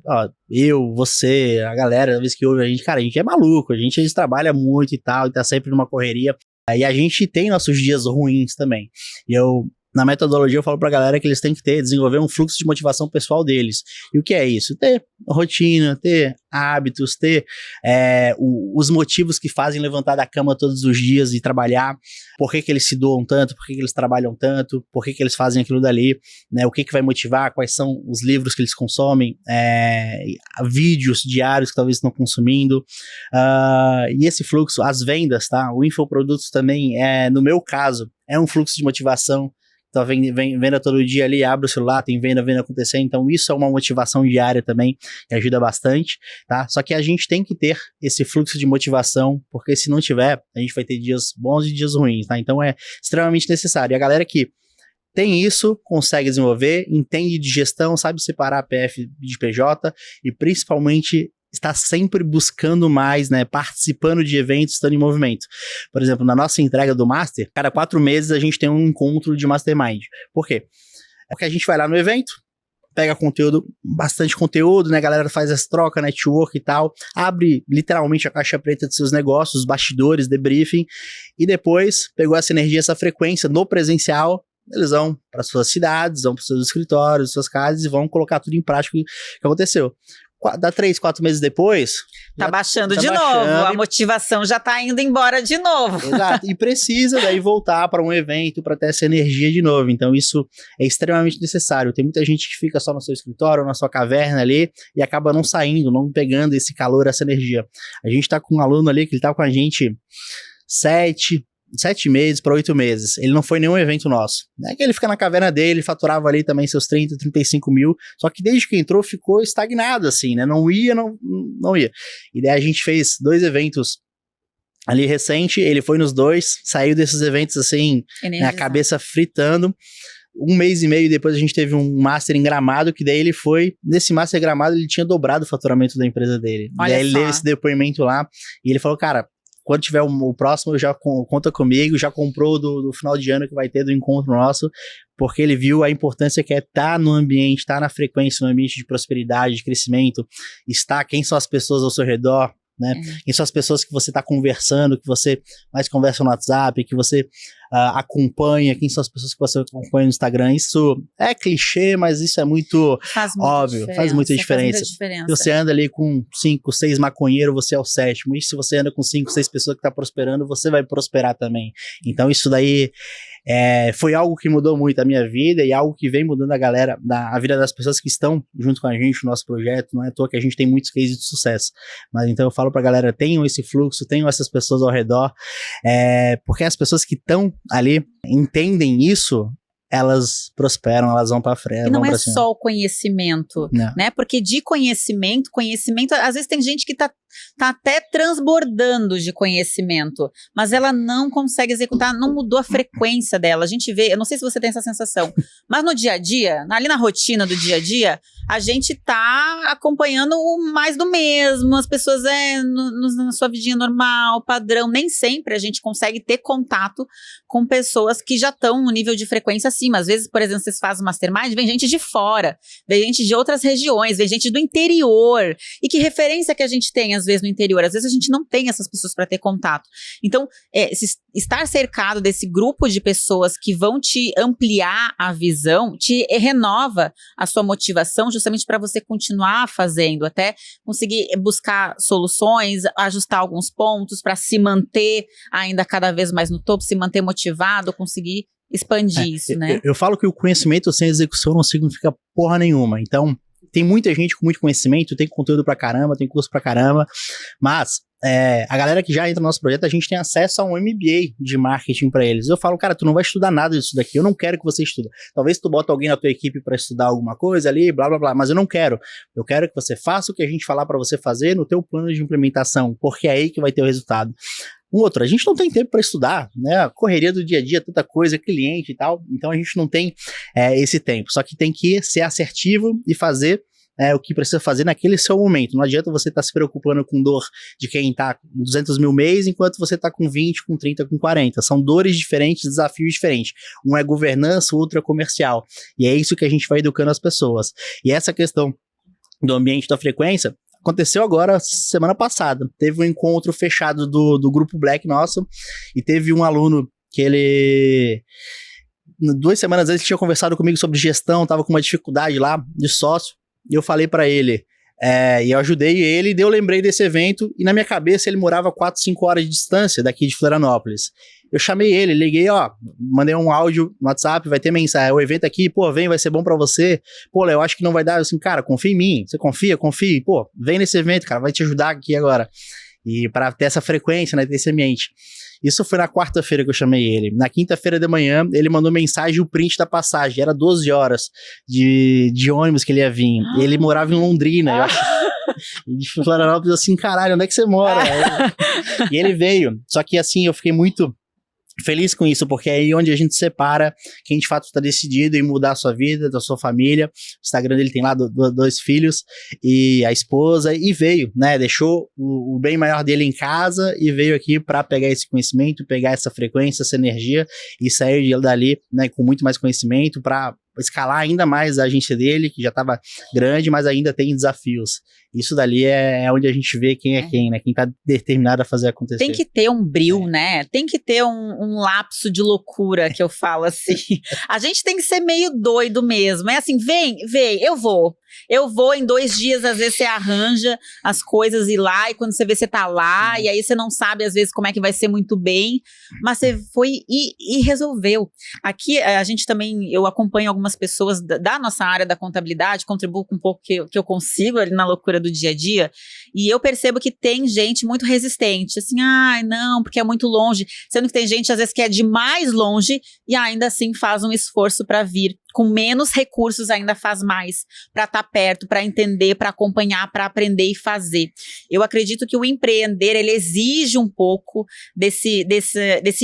Ó, eu, você, a galera, às vezes que ouve a gente, cara, a gente é maluco, a gente trabalha muito e tal, e tá sempre numa correria, e a gente tem nossos dias ruins também. E na metodologia eu falo pra galera que eles têm que desenvolver um fluxo de motivação pessoal deles. E o que é isso? Ter rotina, ter hábitos, ter os motivos que fazem levantar da cama todos os dias e trabalhar, por que eles se doam tanto, por que eles trabalham tanto, por que eles fazem aquilo dali, né? O que vai motivar, quais são os livros que eles consomem, vídeos diários que talvez estão consumindo, e esse fluxo, as vendas, tá? O infoprodutos também, no meu caso, é um fluxo de motivação. Então, venda todo dia ali, abre o celular, tem venda acontecendo. Então, isso é uma motivação diária também, que ajuda bastante, tá? Só que a gente tem que ter esse fluxo de motivação, porque se não tiver, a gente vai ter dias bons e dias ruins, tá? Então, é extremamente necessário. E a galera que tem isso, consegue desenvolver, entende de gestão, sabe separar PF de PJ e, principalmente, está sempre buscando mais, né, participando de eventos, estando em movimento. Por exemplo, na nossa entrega do Master, cada 4 meses a gente tem um encontro de Mastermind. Por quê? Porque a gente vai lá no evento, pega conteúdo, bastante conteúdo, né, a galera faz essa troca, network e tal, abre literalmente a caixa preta de seus negócios, os bastidores, debriefing, e depois pegou essa energia, essa frequência no presencial, eles vão para suas cidades, vão para seus escritórios, suas casas e vão colocar tudo em prática o que aconteceu. Dá 3, 4 meses depois... Tá baixando de novo, a motivação já tá indo embora de novo. Exato, e precisa daí voltar para um evento para ter essa energia de novo. Então isso é extremamente necessário. Tem muita gente que fica só no seu escritório, na sua caverna ali, e acaba não saindo, não pegando esse calor, essa energia. A gente tá com um aluno ali que ele tá com a gente 7 meses para 8 meses. Ele não foi em nenhum evento nosso. É que ele fica na caverna dele, faturava ali também seus 30, 35 mil, só que desde que entrou ficou estagnado assim, né? Não ia. E daí a gente fez 2 eventos ali recente, ele foi nos 2, saiu desses eventos assim, né, a cabeça fritando. 1 mês e meio depois a gente teve um Master em Gramado, que daí ele foi, nesse Master Gramado ele tinha dobrado o faturamento da empresa dele. Olha daí ele deu esse depoimento lá, e ele falou, cara, quando tiver o próximo, já conta comigo, já comprou do final de ano que vai ter do encontro nosso, porque ele viu a importância que é estar no ambiente, estar na frequência, no ambiente de prosperidade, de crescimento, estar, quem são as pessoas ao seu redor, né? Quem são as pessoas que você está conversando, que você mais conversa no WhatsApp, que você acompanha, quem são as pessoas que você acompanha no Instagram. Isso é clichê, mas isso é muito óbvio, faz muita diferença. Se você anda ali com 5, 6 maconheiros, você é o 7º, e se você anda com 5, 6 pessoas que estão prosperando, você vai prosperar também. Então isso daí foi algo que mudou muito a minha vida e algo que vem mudando a vida das pessoas que estão junto com a gente no nosso projeto. Não é à toa que a gente tem muitos cases de sucesso, mas então eu falo pra galera, tenham esse fluxo, tenham essas pessoas ao redor, porque as pessoas que estão ali entendem isso, elas prosperam, elas vão para frente. E não é só o conhecimento, né? Porque de conhecimento, às vezes tem gente que tá até transbordando de conhecimento, mas ela não consegue executar, não mudou a frequência dela. A gente vê, eu não sei se você tem essa sensação, mas no dia a dia, ali na rotina do dia a dia, a gente tá acompanhando o mais do mesmo, as pessoas na sua vidinha normal, padrão, nem sempre a gente consegue ter contato com pessoas que já estão no nível de frequência acima. Às vezes, por exemplo, vocês fazem mastermind, vem gente de fora, vem gente de outras regiões, vem gente do interior, e que referência que a gente tem às vezes no interior, às vezes a gente não tem essas pessoas para ter contato. Então, estar cercado desse grupo de pessoas que vão te ampliar a visão, te renova a sua motivação justamente para você continuar fazendo, até conseguir buscar soluções, ajustar alguns pontos para se manter ainda cada vez mais no topo, se manter motivado, conseguir expandir isso, né? Eu falo que o conhecimento sem execução não significa porra nenhuma. Então, tem muita gente com muito conhecimento, tem conteúdo pra caramba, tem curso pra caramba, mas a galera que já entra no nosso projeto, a gente tem acesso a um MBA de marketing para eles. Eu falo, cara, tu não vai estudar nada disso daqui, eu não quero que você estude. Talvez tu bota alguém na tua equipe para estudar alguma coisa ali, blá, blá, blá, mas eu não quero. Eu quero que você faça o que a gente falar para você fazer no teu plano de implementação, porque é aí que vai ter o resultado. A gente não tem tempo para estudar, né? A correria do dia a dia, tanta coisa, cliente e tal, então a gente não tem esse tempo. Só que tem que ser assertivo e fazer o que precisa fazer naquele seu momento. Não adianta você estar se preocupando com dor de quem está com 200 mil mês, enquanto você está com 20, com 30, com 40. São dores diferentes, desafios diferentes. Um é governança, o outro é comercial. E é isso que a gente vai educando as pessoas. E essa questão do ambiente da frequência aconteceu agora, semana passada. Teve um encontro fechado do grupo Black nosso, e teve um aluno que ele... 2 semanas antes ele tinha conversado comigo sobre gestão, estava com uma dificuldade lá de sócio, e eu falei para ele, e eu ajudei ele, e eu lembrei desse evento, e na minha cabeça ele morava 4, 5 horas de distância daqui de Florianópolis. Eu chamei ele, liguei, mandei um áudio no WhatsApp, vai ter mensagem, o evento aqui, vem, vai ser bom pra você. Léo, eu acho que não vai dar, assim, cara, confia em mim, você confia, confie, vem nesse evento, cara, vai te ajudar aqui agora. E para ter essa frequência, né, ter esse ambiente. Isso foi na quarta-feira que eu chamei ele. Na quinta-feira de manhã, ele mandou mensagem, o print da passagem. Era 12 horas de ônibus que ele ia vir. Ele morava em Londrina. Eu acho. E de Florianópolis, assim, caralho, onde é que você mora? E ele veio. Só que, assim, eu fiquei muito feliz com isso, porque é aí onde a gente separa quem de fato está decidido em mudar a sua vida, da sua família. O Instagram dele tem lá 2 filhos e a esposa, e veio, né, deixou o bem maior dele em casa e veio aqui para pegar esse conhecimento, pegar essa frequência, essa energia e sair dali, né, com muito mais conhecimento para escalar ainda mais a agência dele, que já estava grande, mas ainda tem desafios. Isso dali é onde a gente vê quem é quem, né? Quem tá determinado a fazer acontecer. Tem que ter um brilho, né? Tem que ter um lapso de loucura, que eu falo assim. A gente tem que ser meio doido mesmo. É assim, vem, eu vou. Eu vou em 2 dias, às vezes você arranja as coisas e ir lá, e quando você vê, você tá lá, e aí você não sabe, às vezes, como é que vai ser muito bem, mas você foi e resolveu. Aqui, a gente também, eu acompanho algumas pessoas da nossa área da contabilidade, contribuo com um pouco que eu consigo ali na loucura do dia a dia, e eu percebo que tem gente muito resistente, assim, não, porque é muito longe, sendo que tem gente, às vezes, que é de mais longe, e ainda assim faz um esforço para vir. Com menos recursos ainda faz mais para estar perto, para entender, para acompanhar, para aprender e fazer. Eu acredito que o empreender, ele exige um pouco desse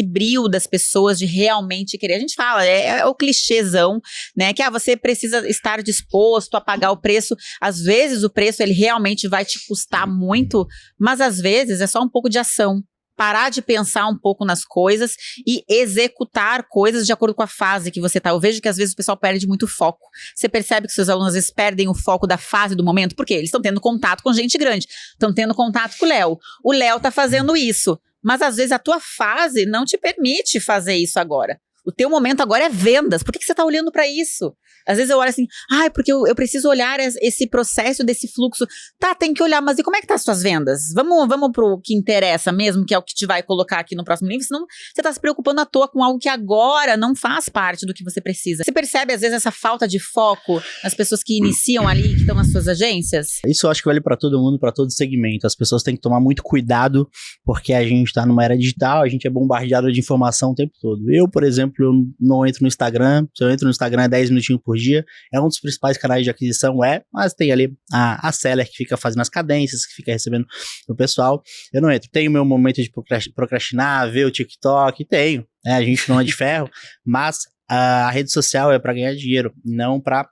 brio das pessoas de realmente querer. A gente fala, é o clichêzão, né? Que você precisa estar disposto a pagar o preço. Às vezes o preço ele realmente vai te custar muito, mas às vezes é só um pouco de ação. Parar de pensar um pouco nas coisas e executar coisas de acordo com a fase que você tá. Eu vejo que às vezes o pessoal perde muito foco. Você percebe que seus alunos às vezes perdem o foco da fase do momento, porque eles estão tendo contato com gente grande, estão tendo contato com o Léo. O Léo tá fazendo isso, mas às vezes a tua fase não te permite fazer isso agora. O teu momento agora é vendas. Por que você tá olhando para isso? Às vezes eu olho assim, porque eu preciso olhar esse processo desse fluxo. Tá, tem que olhar, mas e como é que tá as suas vendas? Vamos pro que interessa mesmo, que é o que te vai colocar aqui no próximo nível, senão você tá se preocupando à toa com algo que agora não faz parte do que você precisa. Você percebe, às vezes, essa falta de foco nas pessoas que iniciam ali, que estão nas suas agências? Isso eu acho que vale para todo mundo, para todo segmento. As pessoas têm que tomar muito cuidado, porque a gente tá numa era digital, a gente é bombardeado de informação o tempo todo. Eu, por exemplo, eu não entro no Instagram. Se eu entro no Instagram é 10 minutinhos por dia. É um dos principais canais de aquisição, mas tem ali a seller que fica fazendo as cadências, que fica recebendo o pessoal. Eu não entro. Tenho meu momento de procrastinar, ver o TikTok, tenho. A gente não é de ferro, mas a rede social é para ganhar dinheiro, não para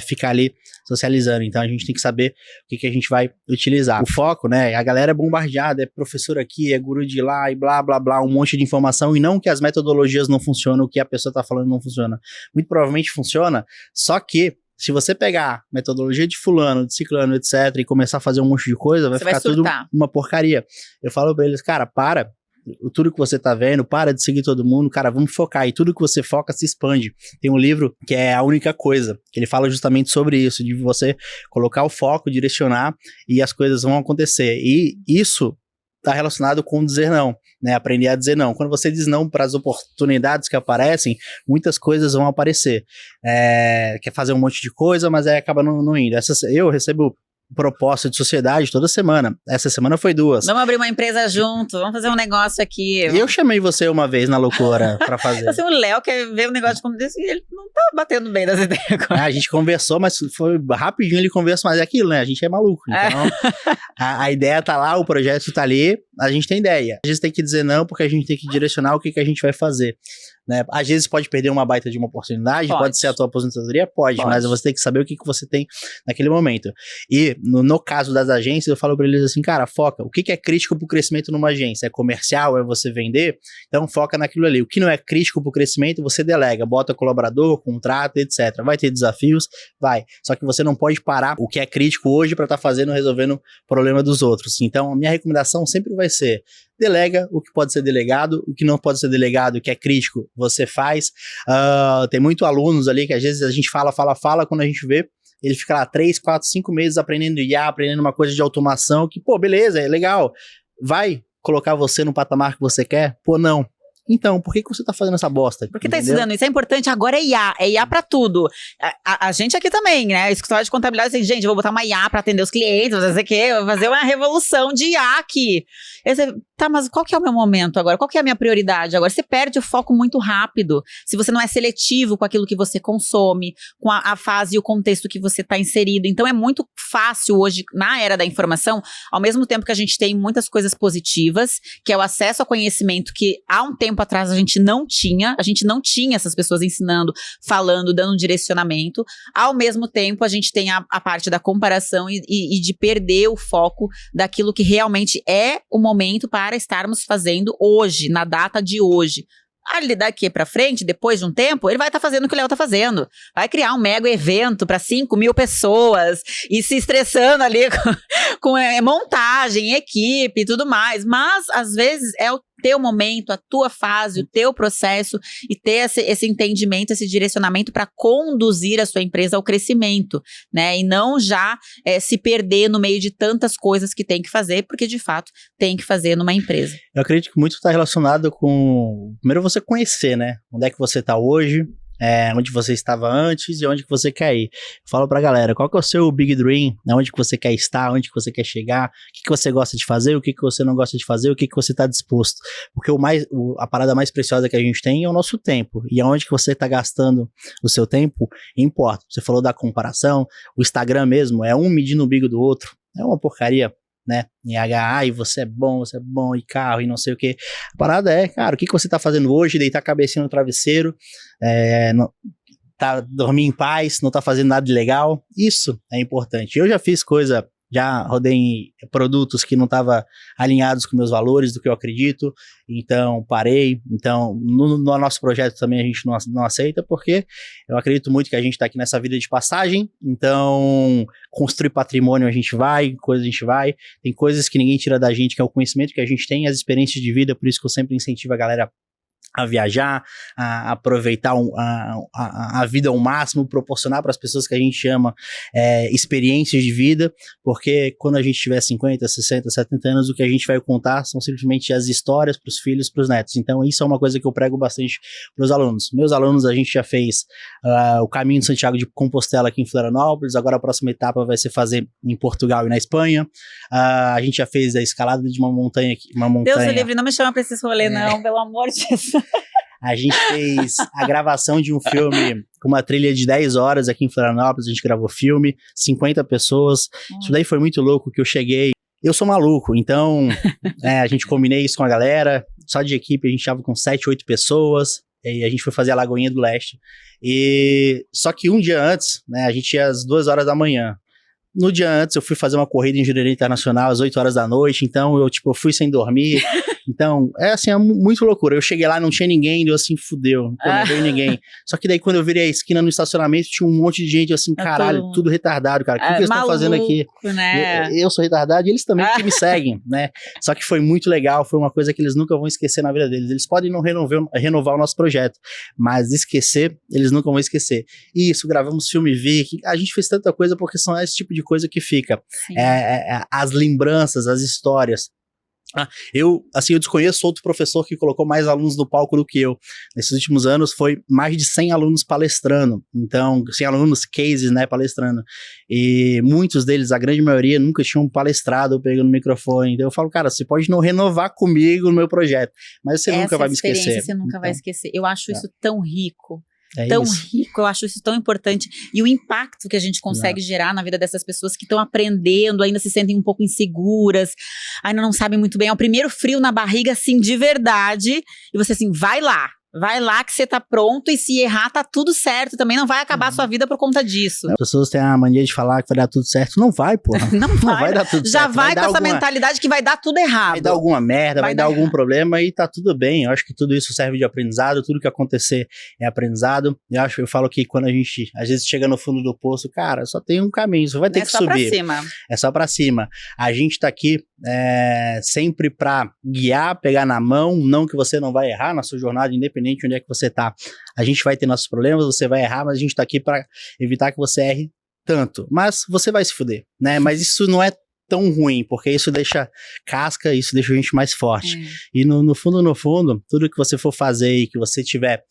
ficar ali socializando. Então a gente tem que saber o que a gente vai utilizar. O foco, né? A galera é bombardeada, é professor aqui, é guru de lá e blá, blá, blá, um monte de informação, e não que as metodologias não funcionam, o que a pessoa tá falando não funciona. Muito provavelmente funciona, só que se você pegar metodologia de fulano, de ciclano, etc, e começar a fazer um monte de coisa, vai ficar tudo uma porcaria. Eu falo pra eles, cara, tudo que você tá vendo, para de seguir todo mundo, cara, vamos focar, e tudo que você foca se expande. Tem um livro que é A Única Coisa, que ele fala justamente sobre isso, de você colocar o foco, direcionar, e as coisas vão acontecer, e isso tá relacionado com dizer não, né, aprender a dizer não. Quando você diz não para as oportunidades que aparecem, muitas coisas vão aparecer. Quer fazer um monte de coisa, mas aí acaba não indo. Eu recebo proposta de sociedade toda semana. Essa semana foi 2. Vamos abrir uma empresa junto, vamos fazer um negócio aqui. E eu chamei você uma vez na loucura pra fazer. Assim, o Léo quer ver um negócio como desse e ele não tá batendo bem das ideias. A gente conversou, mas foi rapidinho ele conversou, mas é aquilo, né? A gente é maluco. Então, a ideia tá lá, o projeto tá ali, a gente tem ideia. A gente tem que dizer não, porque a gente tem que direcionar o que a gente vai fazer. Né? Às vezes pode perder uma baita de uma oportunidade, pode ser a tua aposentadoria, pode, mas você tem que saber o que você tem naquele momento. E no caso das agências, eu falo para eles assim, cara, foca, o que é crítico pro crescimento numa agência? É comercial, é você vender? Então foca naquilo ali. O que não é crítico pro crescimento, você delega, bota colaborador, contrata, etc. Vai ter desafios? Vai. Só que você não pode parar o que é crítico hoje para estar resolvendo o problema dos outros. Então a minha recomendação sempre vai ser, delega o que pode ser delegado, o que não pode ser delegado, o que é crítico, você faz. Tem muito alunos ali que às vezes a gente fala, quando a gente vê, ele fica lá 3, 4, 5 meses aprendendo IA, aprendendo uma coisa de automação, que, pô, beleza, é legal. Vai colocar você no patamar que você quer? Pô, não. Então, por que você tá fazendo essa bosta? Por que tá estudando? Isso é importante. Agora é IA pra tudo. A gente aqui também, né? Escritório de contabilidade, assim, gente, eu vou botar uma IA pra atender os clientes, vou fazer uma revolução de IA aqui. Tá, mas qual que é o meu momento agora? Qual que é a minha prioridade agora? Você perde o foco muito rápido. Se você não é seletivo com aquilo que você consome, com a fase e o contexto que você tá inserido. Então é muito fácil hoje, na era da informação, ao mesmo tempo que a gente tem muitas coisas positivas, que é o acesso ao conhecimento que há um tempo atrás a gente não tinha essas pessoas ensinando, falando, dando um direcionamento. Ao mesmo tempo, a gente tem a parte da comparação e de perder o foco daquilo que realmente é o momento para estarmos fazendo hoje, na data de hoje. Ali daqui pra frente, depois de um tempo, ele vai estar fazendo o que o Léo tá fazendo. Vai criar um mega evento para 5.000 pessoas e se estressando ali com montagem, equipe e tudo mais. Mas, às vezes, é o teu momento, a tua fase, o teu processo e ter esse entendimento, esse direcionamento para conduzir a sua empresa ao crescimento, né? E não já se perder no meio de tantas coisas que tem que fazer, porque, de fato, tem que fazer numa empresa. Eu acredito que muito está relacionado com, primeiro, você conhecer, né? Onde é que você está hoje, onde você estava antes e onde que você quer ir. Fala pra galera, qual que é o seu big dream, onde que você quer estar, onde que você quer chegar, o que você gosta de fazer, o que você não gosta de fazer, o que você está disposto. Porque a parada mais preciosa que a gente tem é o nosso tempo, e aonde que você está gastando o seu tempo importa. Você falou da comparação, o Instagram mesmo é um medindo o umbigo do outro, é uma porcaria, né, em HA, e você é bom, e carro, e não sei o que. A parada é, cara, o que você tá fazendo hoje? Deitar a cabecinha no travesseiro, dormir em paz, não tá fazendo nada de legal. Isso é importante. Eu já fiz coisa, já rodei em produtos que não estavam alinhados com meus valores, do que eu acredito, então parei. Então, no nosso projeto também a gente não aceita, porque eu acredito muito que a gente está aqui nessa vida de passagem, então construir patrimônio a gente vai, tem coisas que ninguém tira da gente, que é o conhecimento que a gente tem, as experiências de vida, por isso que eu sempre incentivo a galera a viajar, a aproveitar a vida ao máximo, proporcionar para as pessoas que a gente ama experiências de vida, porque quando a gente tiver 50, 60, 70 anos, o que a gente vai contar são simplesmente as histórias para os filhos, para os netos. Então isso é uma coisa que eu prego bastante para os alunos. Meus alunos, a gente já fez o caminho de Santiago de Compostela aqui em Florianópolis, agora a próxima etapa vai ser fazer em Portugal e na Espanha. A gente já fez a escalada de uma montanha. Deus o livre, não me chama para esse rolê não, pelo amor de Deus. A gente fez a gravação de um filme com uma trilha de 10 horas aqui em Florianópolis, a gente gravou filme, 50 pessoas. Isso daí foi muito louco, que eu cheguei. Eu sou maluco, então a gente combinei isso com a galera, só de equipe a gente estava com 7, 8 pessoas, e a gente foi fazer a Lagoinha do Leste. Só que um dia antes, né, a gente ia às 2 horas da manhã. No dia antes, eu fui fazer uma corrida em Jurerê Internacional às 8 horas da noite, então eu fui sem dormir. Então, é muito loucura. Eu cheguei lá, não tinha ninguém, deu assim, fudeu, não veio ninguém. Só que daí, quando eu virei a esquina no estacionamento, tinha um monte de gente assim, caralho, tudo retardado, cara. O que eles estão fazendo aqui? Né? Eu sou retardado e eles também que me seguem, né? Só que foi muito legal, foi uma coisa que eles nunca vão esquecer na vida deles. Eles podem não renovar o nosso projeto, mas esquecer, eles nunca vão esquecer. Isso, gravamos filme Viking, a gente fez tanta coisa porque são esse tipo de coisa que fica. As lembranças, as histórias. Eu desconheço outro professor que colocou mais alunos no palco do que eu. Nesses últimos anos foi mais de 100 alunos palestrando. Então, 100 alunos cases, né, palestrando. E muitos deles, a grande maioria, nunca tinham palestrado pegando o microfone. Então eu falo, cara, você pode não renovar comigo no meu projeto, mas você nunca vai me esquecer. Você nunca vai esquecer. Eu acho isso tão rico. Isso. Rico, eu acho isso tão importante. E o impacto que a gente consegue gerar na vida dessas pessoas que estão aprendendo, ainda se sentem um pouco inseguras, ainda não sabem muito bem. É o primeiro frio na barriga, assim, de verdade. E você, assim, vai lá que você tá pronto, e se errar, tá tudo certo. Também não vai acabar a sua vida por conta disso. As pessoas têm a mania de falar que vai dar tudo certo. Não vai, porra. Não vai dar tudo Já certo. vai com essa mentalidade que vai dar tudo errado. Vai dar alguma merda, vai dar algum problema e tá tudo bem. Eu acho que tudo isso serve de aprendizado, tudo que acontecer é aprendizado. Eu falo que quando a gente, às vezes, chega no fundo do poço, cara, só tem um caminho, você vai ter que subir. É só pra cima. É só pra cima. A gente tá aqui sempre pra guiar, pegar na mão, não que você não vai errar na sua jornada, independente de onde é que você tá. A gente vai ter nossos problemas, você vai errar, mas a gente tá aqui pra evitar que você erre tanto. Mas você vai se fuder, né? Mas isso não é tão ruim, porque isso deixa casca, isso deixa a gente mais forte. E no fundo, tudo que você for fazer e que você tiver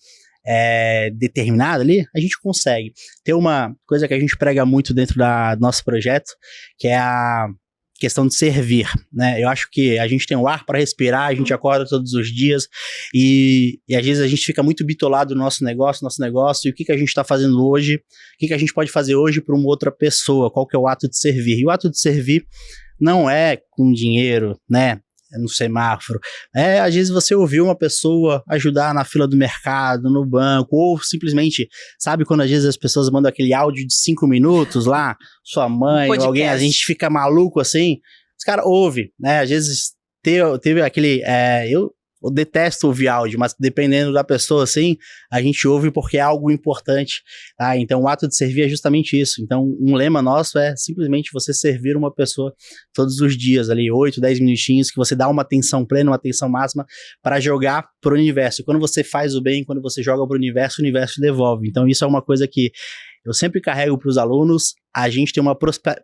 determinado ali, a gente consegue. Tem uma coisa que a gente prega muito dentro do nosso projeto, que é a questão de servir, né? Eu acho que a gente tem o ar para respirar, a gente acorda todos os dias e às vezes a gente fica muito bitolado no nosso negócio, e o que a gente está fazendo hoje, o que a gente pode fazer hoje para uma outra pessoa, qual que é o ato de servir. E o ato de servir não é com dinheiro, né? No semáforo. Às vezes você ouviu uma pessoa ajudar na fila do mercado, no banco, ou simplesmente, sabe quando às vezes as pessoas mandam aquele áudio de 5 minutos lá, sua mãe, ou alguém, a gente fica maluco assim, os caras ouvem, né? Às vezes teve aquele, eu detesto ouvir áudio, mas dependendo da pessoa, assim, a gente ouve porque é algo importante, tá? Então, o ato de servir é justamente isso. Então, um lema nosso é simplesmente você servir uma pessoa todos os dias, ali, 8, 10 minutinhos, que você dá uma atenção plena, uma atenção máxima para jogar pro universo. E quando você faz o bem, quando você joga pro universo, o universo devolve. Então, isso é uma coisa que eu sempre carrego para os alunos. A gente tem uma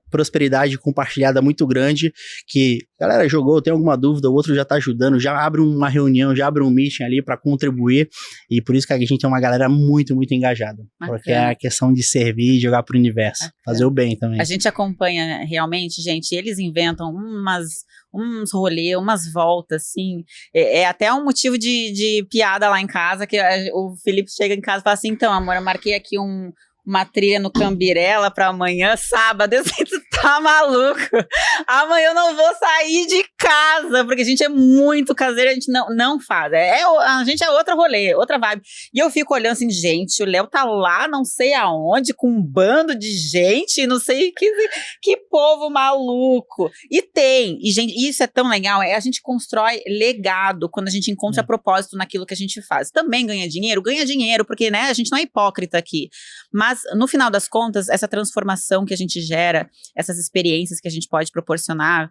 prosperidade compartilhada muito grande, que, galera, jogou, tem alguma dúvida, o outro já tá ajudando, já abre uma reunião, já abre um meeting ali para contribuir, e por isso que a gente tem uma galera muito, muito engajada. Bacana. Porque é a questão de servir e jogar pro universo, fazer o bem também. A gente acompanha realmente, gente, eles inventam uns rolês, umas voltas, assim, é até um motivo de piada lá em casa, que o Felipe chega em casa e fala assim, então, amor, eu marquei aqui uma trilha no Cambirela pra amanhã, sábado. Eu sei, tu tá maluco. Amanhã eu não vou sair de casa, porque a gente é muito caseiro, a gente não faz. A gente é outro rolê, outra vibe. E eu fico olhando assim, gente, o Léo tá lá, não sei aonde, com um bando de gente, não sei que povo maluco. E gente, isso é tão legal, a gente constrói legado quando a gente encontra propósito naquilo que a gente faz. Também ganha dinheiro, porque, né, a gente não é hipócrita aqui. Mas, no final das contas, essa transformação que a gente gera, essas experiências que a gente pode proporcionar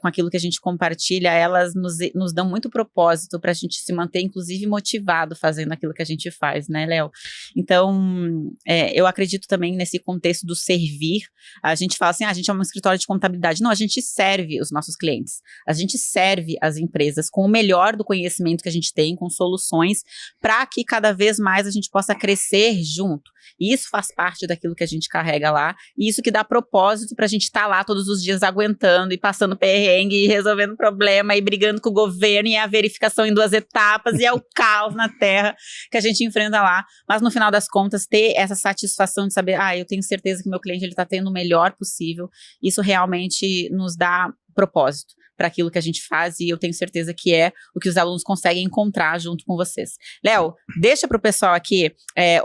com aquilo que a gente compartilha, elas nos dão muito propósito para a gente se manter, inclusive, motivado fazendo aquilo que a gente faz, né, Léo? Então, eu acredito também nesse contexto do servir. A gente fala assim, a gente é um escritório de contabilidade. Não, a gente serve os nossos clientes. A gente serve as empresas com o melhor do conhecimento que a gente tem, com soluções, para que cada vez mais a gente possa crescer junto. E isso faz parte daquilo que a gente carrega lá, e isso que dá propósito pra gente estar lá todos os dias aguentando e passando perrengue e resolvendo problema e brigando com o governo, e a verificação em 2 etapas, e é o caos na terra que a gente enfrenta lá. Mas no final das contas, ter essa satisfação de saber, eu tenho certeza que meu cliente ele tá tendo o melhor possível, isso realmente nos dá propósito para aquilo que a gente faz, e eu tenho certeza que é o que os alunos conseguem encontrar junto com vocês. Léo, deixa para o pessoal aqui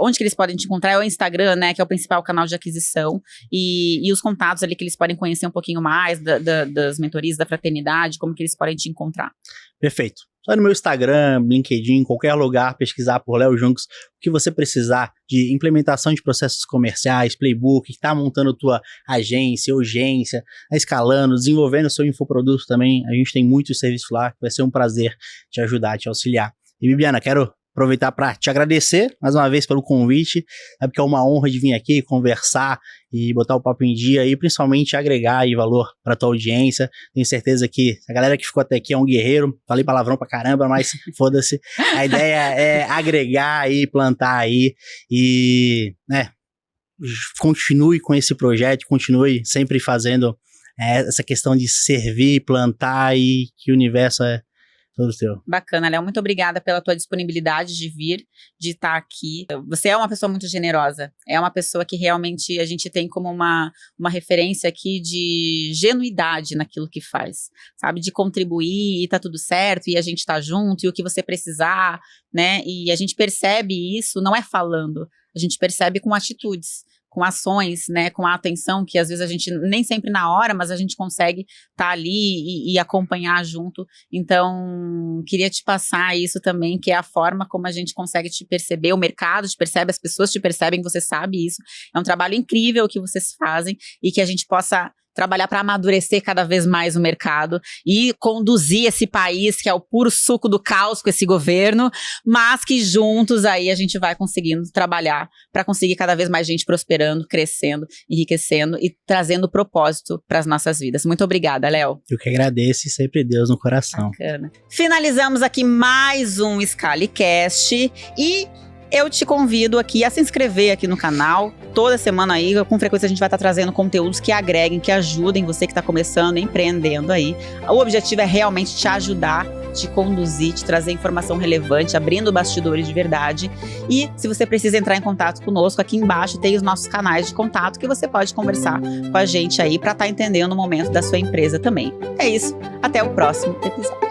onde que eles podem te encontrar. É o Instagram, né, que é o principal canal de aquisição, e os contatos ali que eles podem conhecer um pouquinho mais das mentorias, da fraternidade, como que eles podem te encontrar. Perfeito. Só no meu Instagram, LinkedIn, qualquer lugar, pesquisar por Léo Juncos, o que você precisar de implementação de processos comerciais, playbook, está montando tua agência, urgência, escalando, desenvolvendo o seu infoproduto também. A gente tem muitos serviços lá, vai ser um prazer te ajudar, te auxiliar. E Bibiana, quero aproveitar para te agradecer mais uma vez pelo convite, sabe que é uma honra de vir aqui conversar e botar o papo em dia e principalmente agregar aí valor para tua audiência. Tenho certeza que a galera que ficou até aqui é um guerreiro, falei palavrão pra caramba, mas foda-se. A ideia é agregar aí, plantar aí e, continue com esse projeto, continue sempre fazendo essa questão de servir, plantar e que o universo é todo seu. Bacana, Léo. Muito obrigada pela tua disponibilidade de vir, de estar aqui. Você é uma pessoa muito generosa. É uma pessoa que realmente a gente tem como uma referência aqui de genuidade naquilo que faz, sabe? De contribuir e tá tudo certo e a gente tá junto e o que você precisar, né? E a gente percebe isso, não é falando, a gente percebe com atitudes, com ações, né, com a atenção que às vezes a gente, nem sempre na hora, mas a gente consegue estar ali e acompanhar junto. Então, queria te passar isso também, que é a forma como a gente consegue te perceber, o mercado te percebe, as pessoas te percebem, você sabe isso. É um trabalho incrível que vocês fazem e que a gente possa trabalhar para amadurecer cada vez mais o mercado e conduzir esse país que é o puro suco do caos com esse governo, mas que juntos aí a gente vai conseguindo trabalhar para conseguir cada vez mais gente prosperando, crescendo, enriquecendo e trazendo propósito para as nossas vidas. Muito obrigada, Léo. Eu que agradeço e sempre Deus no coração. Bacana. Finalizamos aqui mais um Scalicast e eu te convido aqui a se inscrever aqui no canal. Toda semana aí, com frequência, a gente vai estar trazendo conteúdos que agreguem, que ajudem você que está começando, empreendendo aí. O objetivo é realmente te ajudar, te conduzir, te trazer informação relevante, abrindo bastidores de verdade. E se você precisa entrar em contato conosco, aqui embaixo tem os nossos canais de contato que você pode conversar com a gente aí para estar entendendo o momento da sua empresa também. É isso. Até o próximo episódio.